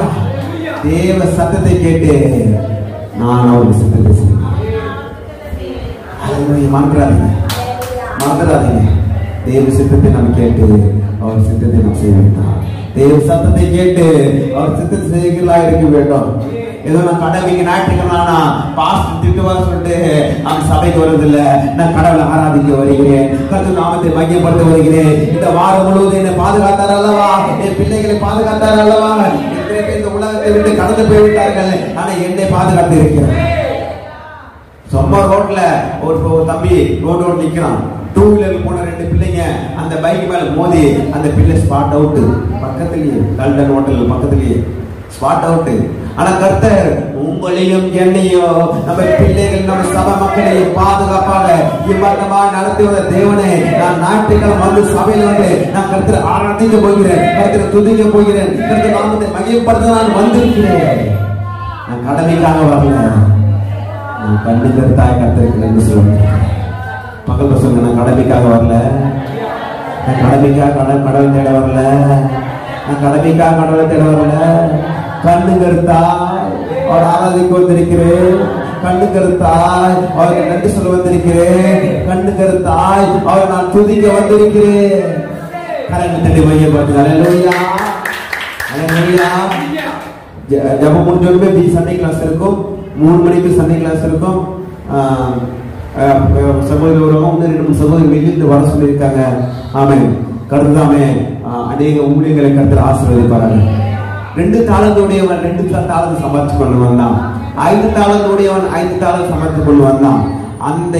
தேவ சத்தத்தை கேட்டு நான் அவருடைய சித்தத்தை செய்வேன். அல்லேலூயா. மறந்துடாதீங்க, மறந்துடாதீங்க. தேவ சித்தத்தை நாம் கேட்டு அவர் சித்தத்தை நாம் செய்ய வேண்டாம். தேவ சத்தத்தை கேட்டு அவர் சித்தத்தை செய்கிறதா இருக்க வேண்டும். ஏதோ நான் கடவுளுக்கு ஞாயிற்றுக்கிழமை பாஸ்டர் திட்டுவார் சொல்லிட்டு நான் சபைக்கு வருவதில்ல, நான் கடவுளை ஆராதிக்க வருகிறேன், கர்த்தர் நாமத்தை மையப்படுத்த வருகிறேன். இந்த வாரம் முழுவதும் என்னை பாதுகாத்தார் அல்லவா, என் பிள்ளைகளை பாதுகாத்தார் அல்லவா. இந்த உலகத்தை விட்டு கடந்து போய்விட்டார்கள், ஆனா என்னை பாதுகாத்து இருக்கிறேன். சும்மா ரோட்ல ஒரு தம்பி ரோடு நிக்கிறான், டூ வீலர் போன 2 பிள்ளைங்க அந்த பைக் மேல மோதி அந்த பிள்ளை ஸ்பாட் அவுட். பக்கத்துலயே கல்டன் ஹோட்டல் பக்கத்துலயே ஸ்பாட் அவுட். ஆனா கர்த்தர் உங்களையும் என்னையும் நம்ம பிள்ளைகள் நம்ம சபை மக்களையும் பாதுகாப்பாக இவ்வளவு நடத்துவத தேவனே, நான் ஞாயிற்றுக்கிழமை வந்து சபையில வந்து நான் கர்த்தரை ஆராதிக்க போகிறேன், கர்த்தரை துதிக்க போகிறேன், கர்த்தர் நாமத்தை மகிமைப்படுத்த நான் வந்திருக்கிறேன். நான் கடமைக்காக வரல, நான் கண்ணு கருத்தாய் கர்த்தருக்கு நன்றி சொல்லுங்க. பக்கத்துல சொல்லுங்க, நான் கடமைக்காக வரல, நான் கடமைக்காக கடவுளை தேட வரல, நான் கடமைக்காக கடவுளை தேட வரல. கண்ணு கருத்தாய் அவர் ஆராதிக்க வந்திருக்கிறேன், கண்ணு கருத்தாய் அவருக்கு நன்றி சொல்ல வந்திருக்கிறேன், கண்ணு கருத்தாய் அவர் நான் துதிக்க வந்திருக்கிறேன். கரங்களை தட்டி மையப்படுத்து. அல்லேலூயா, அல்லேலூயா. ஜெபம் முடிஞ்சோடனே சண்டே கிளாஸ் இருக்கும், 3 மணிக்கு சண்டே கிளாஸ் இருக்கும். சகோதரி உறவும் 2 சகோதரி வெளியிட்டு வர சொல்லியிருக்காங்க. ஆமென். கருத்தாமே அநேக ஊழியர்களை கர்த்தர் ஆசீர்வதிப்பார்கள். 2 தாளந்துடையவன் 2 தாளந்து சம்பாதிச்சு கொண்டு வந்தான். 5 தாளந்துடையவன் 5 தாளந்து சம்பாதிச்சு கொண்டு வந்தான். அந்த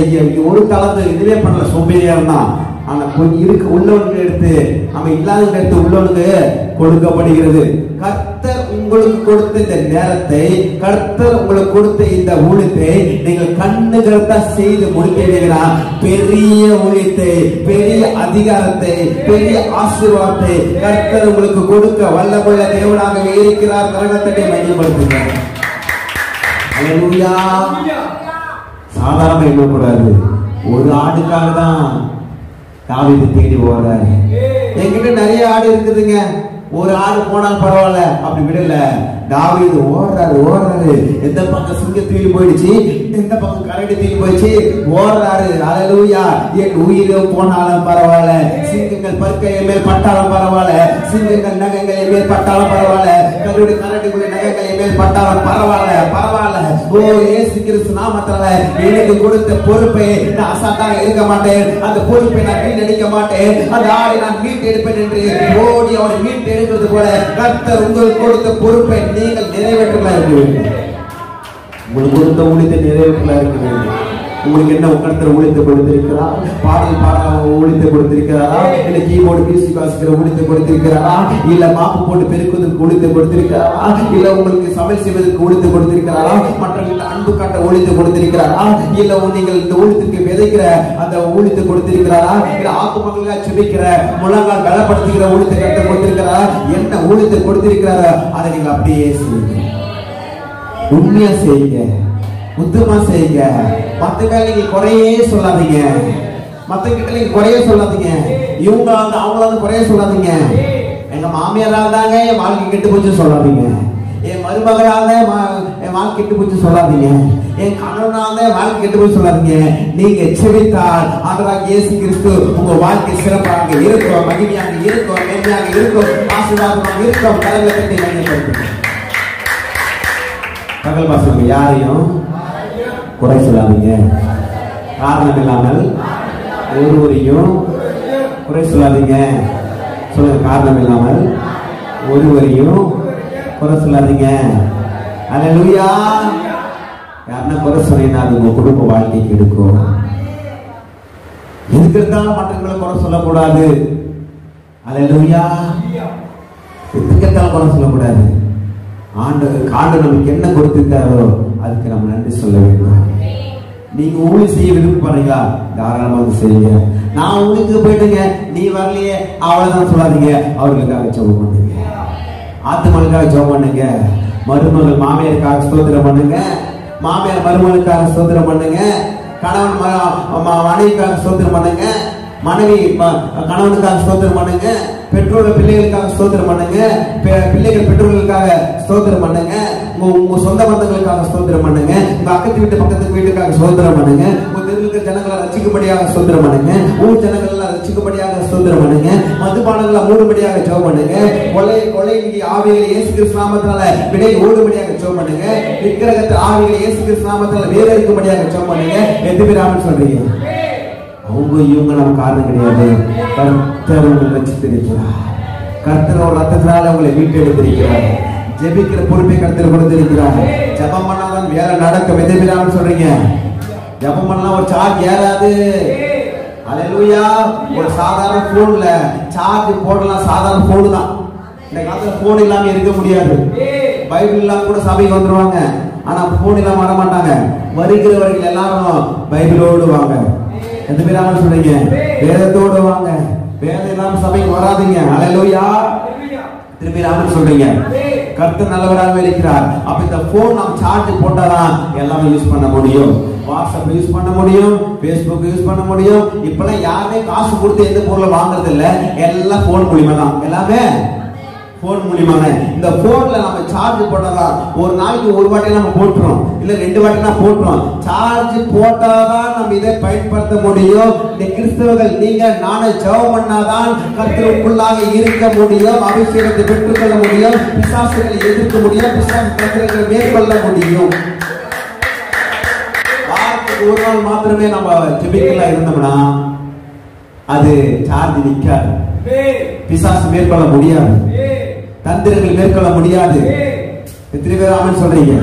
1 தாளந்து இதுவே பண்ணல, சோம்பேறியா இருந்தான். ஆனா இருக்கு உள்ளவனுக்கு எடுத்து நம்ம இல்லாதவங்க எடுத்து உள்ளவனுக்கு கொடுக்கப்படுகிறது. கர்த்தர் உங்களுக்கு கொடுத்த இந்த நேரத்தை, கர்த்தர் உங்களுக்கு கொடுத்த இந்த ஊழியத்தை நீங்கள் கண்ணு கருத்தா செய்து முடிக்கிறீர்களா? பெரிய ஊழியத்தை, பெரிய அதிகாரத்தை, பெரிய ஆசீர்வாதத்தை கர்த்தர் உங்களுக்கு கொடுக்க வல்லமுள்ள தேவனாகவே இருக்கிறார். கரகத்தை மையப்படுத்துங்க. அல்லேலூயா. சாதாரண எண்ணக்கூடாது. ஒரு ஆடுக்காக தான் தாவீது தேடி போறாரு. என்கிட்ட நிறைய ஆடு இருக்குதுங்க, ஒரு ஆடு போனால் பரவாயில்ல அப்படி விடல. தாவீது ஓடுறாரு. எந்த பக்கம் சிங்கம் தூக்கி போயிடுச்சு, எந்த பக்கம் கரடி தூக்கி போயிடுச்சு, ஓடுறாரு. அல்லேலூயா. என் உயிரை போனாலும் பரவாயில்ல, சிங்கங்கள் பற்கைய மேல் பட்டாலும் பரவாயில்ல, சிங்கங்கள் நகங்களை மேல் பட்டாலும் பரவாயில்ல, கரடிக்குள்ள நகங்களை மேல் பட்டாலும் பரவாயில்ல, பரவாயில்ல. ஓ இயேசு கிறிஸ்து நாமத்தால எனக்கு கொடுத்த பொறுப்பை நான் அசால்ட்டாக இருக்க மாட்டேன், அந்த பொறுப்பை நான் வீணடிக்க மாட்டேன், அந்த ஆளை நான் மீட்டு எடுப்பேன் என்று ஓடி அவரை மீட்டு எடுக்கிறது போல கர்த்தர் உங்களுக்கு கொடுத்த பொறுப்பை நீங்கள் நிறைவேற்றலா இருக்க வேண்டும். உங்களுக்கு கொடுத்த ஊழியத்தை நிறைவேற்றலா இருக்க வேண்டும். உங்களுக்கு என்ன கர்த்தர் ஊழியத்தை கொடுத்திருக்கிறார்? பாடல் பாட ஊழியத்தை கொடுத்திருக்கிறாரா? இல்ல கீபோர்டு மியூசிக் வாசிக்கிற ஊழியத்தை கொடுத்திருக்கிறாரா? இல்ல மாப்பு போட்டு பெருக்குவதற்கு ஊழியத்தை கொடுத்திருக்கிறாரா? இல்ல உங்களுக்கு சமையல் செய்வதற்கு ஊழியத்தை கொடுத்திருக்கிறாரா? மற்றவங்களுக்கு அன்பு காட்ட ஊழியத்தை கொடுத்திருக்கிறாரா? இல்ல நீங்கள் இந்த ஊழியத்துக்கு விதைக்கிற அந்த ஊழியத்தை கொடுத்திருக்கிறாரா? இல்ல ஆத்துமக்களுக்காக செபிக்கிற முழங்கால் பலப்படுத்துகிற ஊழியத்தை கர்த்தர் கொடுத்திருக்கிறாரா? என்ன ஊழியத்தை கொடுத்திருக்கிறாரா? அதை நீங்க அப்படியே செய்யுங்க, உண்மையா செய்யுங்க, உத்தமா செய்யுங்க. மத்த பேர் நீங்க குறையே சொல்லாதீங்க, மத்த கிட்ட நீங்க குறையே சொல்லாதீங்க, இவங்க வந்து அவங்கள வந்து குறையே சொல்லாதீங்க. எங்க மாமியாரால் தாங்க என் வாழ்க்கை கெட்டு போச்சு சொல்லாதீங்க, என் மருமகளால் என் வாழ்க்கை கெட்டு போச்சு சொல்லாதீங்க, என் கணவனால வாழ்க்கை கெட்டு போய் சொல்லாதீங்க. நீங்க செபித்தால் ஆண்டவராகிய இயேசு கிறிஸ்து உங்க வாழ்க்கை சிறப்பாக இருக்கும், மகிமையாக இருக்கும், மேன்மையாக இருக்கும், ஆசீர்வாதமாக இருக்கும். கடவுளை பற்றி மையப்படுத்துங்க. பகல் பாசம் யாரையும் குறை சொல்லாதீங்க, காரணம் இல்லாமல் ஒருவரையும் குறை சொல்லாதீங்க. சொல்லுங்க, காரணம் இல்லாமல் ஒருவரையும் குறை சொல்லாதீங்க. அல்லேலூயா. யாருன்னா குறை சொன்னீங்கன்னா அது உங்க குடும்ப வாழ்க்கைக்கு எடுக்கும். எதுக்கு இருந்தாலும் மற்றவங்களை குறை சொல்லக்கூடாது. அல்லேலூயா. எதுக்கு இருந்தாலும் குறை சொல்லக்கூடாது. ஆண்டவர் நமக்கு என்ன கொடுத்திருக்காரோ அதுக்கு நம்ம நன்றி சொல்ல வேண்டும். நீங்க ஊழி செய்ய விருப்பப்படுறீங்களா? தாராளமா செய்யுங்க. நான் ஊழிக்கு போயிட்டுங்க, நீ வரலையே அவ்வளவுதான் சொல்லாதீங்க. அவர்களுக்காக ஜெபம் பண்ணுங்க, ஆத்துமனுக்காக ஜெபம் பண்ணுங்க, மருமகள் மாமியாருக்காக ஸ்தோத்திரம் பண்ணுங்க, மாமியார் மருமகளுக்காக ஸ்தோத்திரம் பண்ணுங்க, கணவன் மனைவிக்காக ஸ்தோத்திரம் பண்ணுங்க, மனைவி கணவனுக்காக ஸ்தோத்திரம் பண்ணுங்க, பெற்றோர்கள் பிள்ளைகளுக்காக ஸ்தோத்திரம் பண்ணுங்க, பிள்ளைகள் பெற்றோர்களுக்காக ஸ்தோத்திரம் பண்ணுங்க, உங்க சொந்த பந்தங்களுக்காக ஸ்தோத்திரம் பண்ணுங்க, உங்க அக்கத்து வீட்டு பக்கத்து வீட்டுக்காக ஸ்தோத்திரம் பண்ணுங்க, உங்க தெருவுக்கு ஜனங்களை ரசிக்கும்படியாக ஸ்தோத்திரம் பண்ணுங்க, ஊர் ஜனங்கள் எல்லாம் ரசிக்கும்படியாக ஸ்தோத்திரம் பண்ணுங்க, மதுபானங்களை மூடும்படியாக ஜெபம் பண்ணுங்க, கொலை ஆவிகளை இயேசு கிறிஸ்து நாமத்தினால விடை ஓடும்படியாக ஜெபம் பண்ணுங்க, விக்கிரகத்தை ஆவிகளை இயேசு கிறிஸ்து நாமத்தினால வேற இருக்கும்படியாக ஜெபம் பண்ணுங்க. எது பேராமன்னு சொல்றீங்க? அவங்க இவங்க நம்ம காரணம் கிடையாது. கர்த்தர் உங்களை ரட்சித்திருக்கிறார். கர்த்தர் ரத்தத்தினால உங்களை மீட்டு எடுத்திருக்கிறார். ஜெபிக்கிற பொறுப்பை கர்த்தர் கொடுத்திருக்கிறார். ஜெபம் பண்ணாதான் வேலை நடக்கும். எது பேராமன்னு சொல்றீங்க? ஜெபம் பண்ணலாம் ஒரு சார்ஜ் ஏறாது. அல்லேலூயா. ஒரு சாதாரண போன்ல சார்ஜ் போடலாம், சாதாரண போன் தான். இந்த காலத்துல போன் இல்லாம இருக்க முடியாது. பைபிள் இல்லாம கூட சபைக்கு வந்துருவாங்க, ஆனா போன் இல்லாம வர மாட்டாங்க. வருகிறவர்கள் எல்லாரும் பைபிளோடு வாங்க. எந்த பேராம சொல்றீங்க? வேதத்தோடு வாங்க. வேதம் இல்லாம சபைக்கு வராதீங்க. அல்லேலூயா. திருப்பி ராமன் சொல்றீங்க. கர்த்தர் நல்லவராக இருக்கிறார். அப்ப இந்த போன் நாம் சார்ஜ் போட்டாதான் எல்லாமே யூஸ் பண்ண முடியும். வாட்ஸ்அப் யூஸ் பண்ண முடியும், பேஸ்புக் யூஸ் பண்ண முடியும். இப்பெல்லாம் யாருமே காசு கொடுத்து எந்த பொருளை வாங்குறது இல்ல, எல்லாம் போன் மூலியமா தான். எல்லாமே போன் மூலியமாக. இந்த போன்ல நம்ம சார்ஜ் போட்டதான். ஒரு நாளைக்கு ஒரு வாட்டி நம்ம போட்டுறோம், இல்ல 2 வாட்டி நான் போட்டுறோம். சார்ஜ் போட்டாதான் நம்ம இதை பயன்படுத்த முடியும். இந்த கிறிஸ்தவர்கள் நீங்க நானும் ஜெபம் பண்ணாதான் கர்த்தருக்குள்ளாக இருக்க முடியும், அபிஷேகத்தை பெற்றுக்கொள்ள முடியும், பிசாசுகளை எதிர்க்க முடியும், பிசாசு பிரச்சனைகளை மேற்கொள்ள முடியும். வாரத்துக்கு ஒரு நாள் மாத்திரமே நம்ம ஜெபிக்கலாம் இருந்தோம்னா அது சார்ஜ் நிற்காது. பிசாசு மேற்கொள்ள முடியாது, தந்திரங்கள் மேற்கொள்ள முடியாது. எத்தனை பேர் ஆமென் சொல்றீங்க?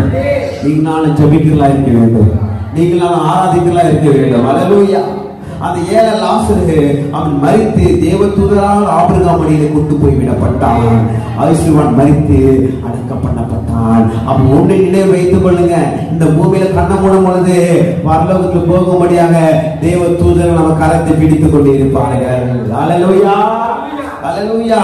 நீங்க நானும் ஜெபிக்கிறதா இருக்க வேண்டும், நீங்க நானும் ஆராதிக்கிறதா இருக்க வேண்டும். அல்லேலூயா. அந்த ஏழை லாசரு அவன் மரித்து தேவதூதரால் ஆபிரகாம் மடியிலே கொண்டு போய் விடப்பட்டான். ஐஸ்வர்யவான் மரித்து அடக்கம் பண்ணப்பட்டான். அவன் ஒன்றை நினைவு வைத்துக் கொள்ளுங்க, இந்த பூமியில கண்ண மூடும் பொழுது பரலோகத்துக்கு போகும்படியாக தேவதூதர்கள் நம்ம கரத்தை பிடித்துக் கொண்டு இருப்பார்கள். அல்லேலூயா. அல்லேலூயா.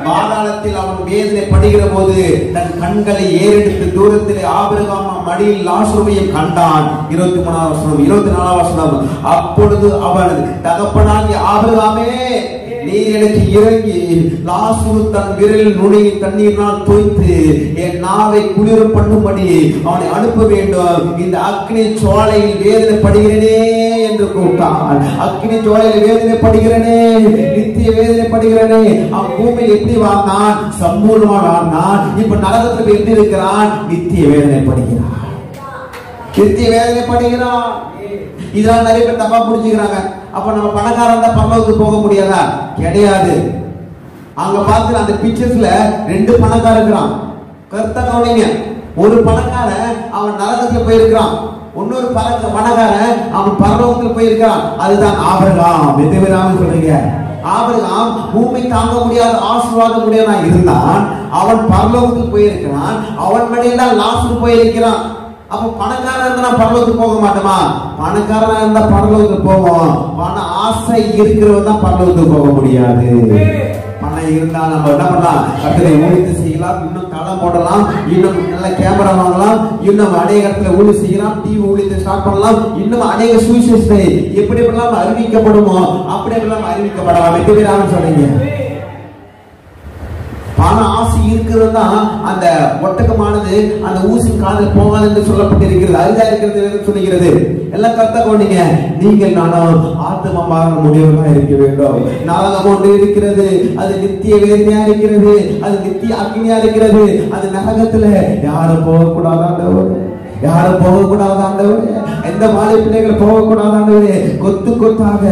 பாதாளத்தில் அவன் வேதனை படுகிற போது தன் கண்களை ஏறெடுத்து தூரத்திலே ஆபிரகாம் மடியில் லாசருவையும் கண்டான். 23ஆம் வசனம் 24ஆம் வசனம். அப்பொழுது அவன் தகப்பனாகிய ஆபிரகாமே, நீர் எனக்கு இறங்கி லாசரு தன் விரலில் நுனியை தண்ணீரினால் தோய்த்து என் நாவை குளிர பண்ணும்படி அவனை அனுப்ப வேண்டும். இந்த அக்னி சோலையில் வேதனைப்படுகிறேனே என்று கூப்பிட்டான். அக்னி சோலையில் வேதனைப்படுகிறேனே, நித்திய வேதனைப்படுகிறேனே. அவன் பூமியில் எப்படி வாழ்ந்தான்? சம்பூர்ணமா வாழ்ந்தான். இப்ப நரகத்தில் எப்படி இருக்கிறான்? நித்திய வேதனைப்படுகிறான், நித்திய வேதனைப்படுகிறான். இதெல்லாம் நிறைய பேர் தப்பா புரிஞ்சுக்கிறாங்க. அப்ப நம்ம பணக்காரன் தான் பரலோகத்துக்கு போக முடியாதா? கிடையாது. அங்க பார்த்து அந்த பிக்சர்ஸ்ல 2 பணக்காரன் இருக்கிறான். கருத்தா கவனிங்க. ஒரு பணக்காரன் அவன் நரகத்துல போயிருக்கிறான், இன்னொரு பணக்காரன் அவன் பரலோகத்துல போயிருக்கான். அதுதான் ஆபிரகாம். எத்தனை பேர் சொல்றீங்க? ஆபிரகாம் பூமி தாங்க முடியாத ஆசீர்வாதம் முடியாத இருந்தான். அவன் பரலோகத்துக்கு போயிருக்கிறான். அவன் மடியில் தான் லாசரு போயிருக்கிறான். அப்ப பணக்காரன் இருந்தா பரலோகத்துக்கு போக மாட்டோமா? பணக்காரனா இருந்தா பரலோகத்துக்கு போவோம். பண ஆசை இருக்கிறவன் தான் பரலோகத்துக்கு போக முடியாது. பணம் இருந்தா நம்ம என்ன பண்ணலாம்? கர்த்தரை ஊழியத்தை செய்யலாம், இன்னும் களம் போடலாம், இன்னும் நல்ல கேமரா வாங்கலாம், இன்னும் அநேக இடத்துல ஊழியம் செய்யலாம், டிவி ஊழியத்தை ஸ்டார்ட் பண்ணலாம், இன்னும் அநேக சுவிசேஷத்தை எப்படி எப்படிலாம் அறிவிக்கப்படுமோ அப்படி எப்படிலாம் அறிவிக்கப்படலாம். எட்டு பேர் சொல்றீங்க. பண ஆசை இருக்கிறது தான் அந்த ஒட்டகமானது அந்த ஊசின் காதில் போகாது என்று சொல்லப்பட்டிருக்கிறது. அரிதா இருக்கிறது சொல்லுகிறது. எல்லாம் கருத்தா கொண்டீங்க. நீங்கள் நானும் ஆத்மமாக முடிவுதான் இருக்க வேண்டும். நரகம் ஒன்று இருக்கிறது, அது நித்திய வேதனையா இருக்கிறது, அது நித்திய அக்னியா இருக்கிறது. அது நரகத்துல யாரும் போகக்கூடாது, யாரும் போகக்கூடாது ஆண்டவரே. எந்த மாலை பிள்ளைகள் போகக்கூடாது ஆண்டவரே. கொத்து கொத்தாக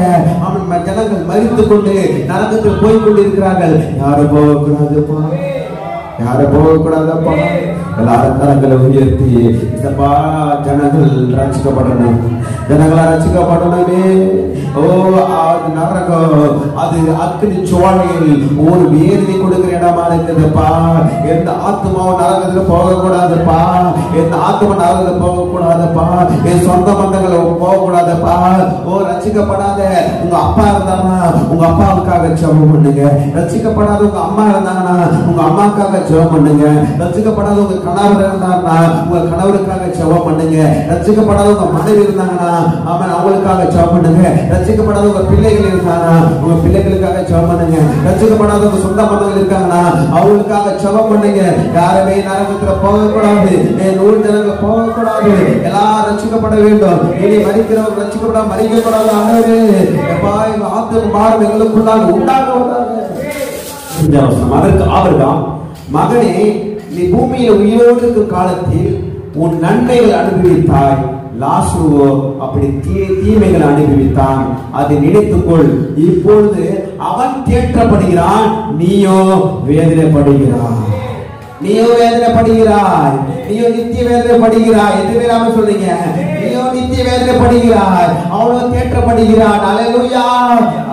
அவன் ஜனங்கள் மரித்து கொண்டு நரகத்தில் போய் கொண்டிருக்கிறார்கள். யாரும் போகக்கூடாதுப்பா, யாரும் போகக்கூடாதப்பா. எல்லாரும் கரங்களை உயர்த்தி ஜனங்கள் ரட்சிக்கப்படணும், ஜனங்களா ரட்சிக்கப்படணுமே. ஓ அது நரகம், அது அக்னி சோலையில் ஒரு வேதனை கொடுக்கிற இடமா இருக்குதுப்பா. எந்த ஆத்மாவும் நரகத்துல போகக்கூடாதுப்பா, எந்த ஆத்மா நரகத்துல போகக்கூடாதுப்பா, என் சொந்த பந்தங்கள் போகக்கூடாதுப்பா. ஓ ரட்சிக்கப்படாத உங்க அப்பா இருந்தாங்கன்னா உங்க அப்பாவுக்காக ஜெபம் பண்ணுங்க. ரட்சிக்கப்படாத உங்க அம்மா இருந்தாங்கன்னா உங்க அம்மாவுக்காக ஜெபம் பண்ணுங்க. ரட்சிக்கப்படாத உங்க கணவர் இருந்தாங்கன்னா உங்க கணவருக்காக ஜெபம் பண்ணுங்க. ரட்சிக்கப்படாத உங்க மனைவி இருந்தாங்கன்னா அவன் அவங்களுக்காக ஜெபம் பண்ணுங்க. ரட்சிக்கப்படாத உங்க பிள்ளைகள் இருந்தாங்கன்னா உங்க பிள்ளைகளுக்காக ஜெபம் பண்ணுங்க. ரட்சிக்கப்படாத உங்க சொந்த பந்தங்கள் இருக்காங்கன்னா அவங்களுக்காக ஜெபம் பண்ணுங்க. யாருமே நரகத்துல போகக்கூடாது, நூறு ஜனங்கள் போகக்கூடாது, எல்லாரும் ரட்சிக்கப்பட வேண்டும். இனி மரிக்கிறவங்க ரட்சிக்கப்படாம மறிக்கக்கூடாது. ஆண்டவரே எப்பா எங்க ஆத்தும பாரம் எங்களுக்குள்ளாக உண்டாக. அதற்கு ஆபிரகாம், மகனே நீ பூமியில் உயிரோடு இருக்கும் காலத்தில் உன் நன்மைகள் அனுபவித்தாய், லாசருவோ அப்படி தீமைகள் அனுபவித்தான். அதை நினைத்துக்கொள். இப்பொழுது அவன் தேற்றப்படுகிறான், நீயோ வேதனைப்படுகிறான். நீயோ வேதனைப்படுகிறாய், நீயோ நித்திய வேதனைப்படுகிறாய். எது பேராம சொல்றீங்க? நீயோ நித்திய வேதனைப்படுகிறாய், அவனோ தேற்றப்படுகிறான். அல்லேலூயா,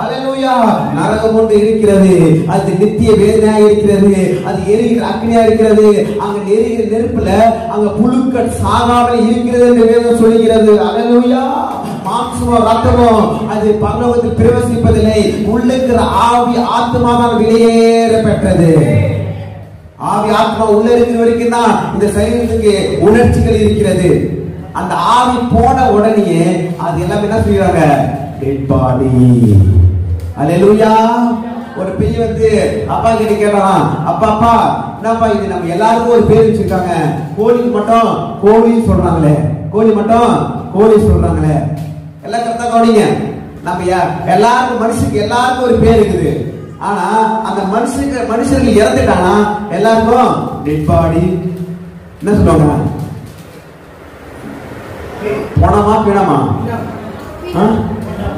அல்லேலூயா. நரகம் ஒன்று இருக்கிறது, அது நித்திய வேதனையா இருக்கிறது, அது எரிகிற அக்னியா இருக்கிறது. அங்க எரிகிற நெருப்புல அங்க புழுக்கள் சாகாமல் இருக்கிறது என்று வேதம் சொல்லுகிறது. அல்லேலூயா. மாம்சமோ ரத்தமோ அது பரலோகத்தில் பிரவேசிப்பதில்லை. உள்ளிருக்கிற ஆவி ஆத்மா தான் வெளியேற பெற்றது. ஆவி ஆத்மா உள்ள இருக்கிற வரைக்கும் தான் இந்த சரீரத்துக்கு உணர்ச்சிகள் இருக்கிறது. அந்த ஆவி போன உடனே அது எல்லாம் என்ன செய்யறாங்க? Dead body. அல்லேலூயா. ஒரு பையன் வந்து அப்பா கிட்ட கேட்டான், அப்பா அப்பா என்னப்பா இது நம்ம எல்லாருக்கும் ஒரு பேர் வச்சிருக்காங்க, கோழிக்கு மட்டும் கோழி சொல்றாங்களே, கோழி மட்டும் கோழி சொல்றாங்களே. எல்லாம் கரெக்டா கவனிங்க. நம்ம எல்லாருக்கும் மனுஷனுக்கு எல்லாருக்கும் ஒரு பேர் இருக்குது. ஆனா அந்த மனுஷர்கள் இறந்துட்டானா எல்லாருக்கும் டெட் பாடி. என்ன சொல்லுவாங்க? பணமா பிணமா?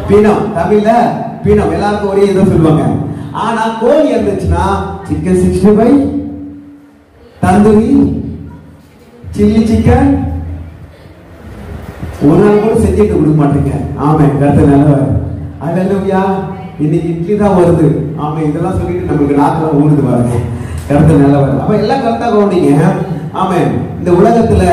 பிணம். தமிழ்ல பிணம். எல்லாருக்கும் ஒரே இதை சொல்லுவாங்க. ஆனா கோழி இருந்துச்சுன்னா சிக்கன் 65, தந்தூரி, சில்லி சிக்கன் ஒரு நாள் கூட செஞ்சுட்டு கொடுக்க மாட்டேங்க. ஆமா, கருத்து நல்லவர். அல்லேலூயா. இன்னைக்கு இட்லி தான் வருது. ஆமா, இதெல்லாம் சொல்லிட்டு நமக்கு நாக்குல ஊடுது பாருங்க. கருத்து நல்லவர். அப்ப எல்லாம் கரெக்டா கவனிங்க. ஆமா, இந்த உலகத்துல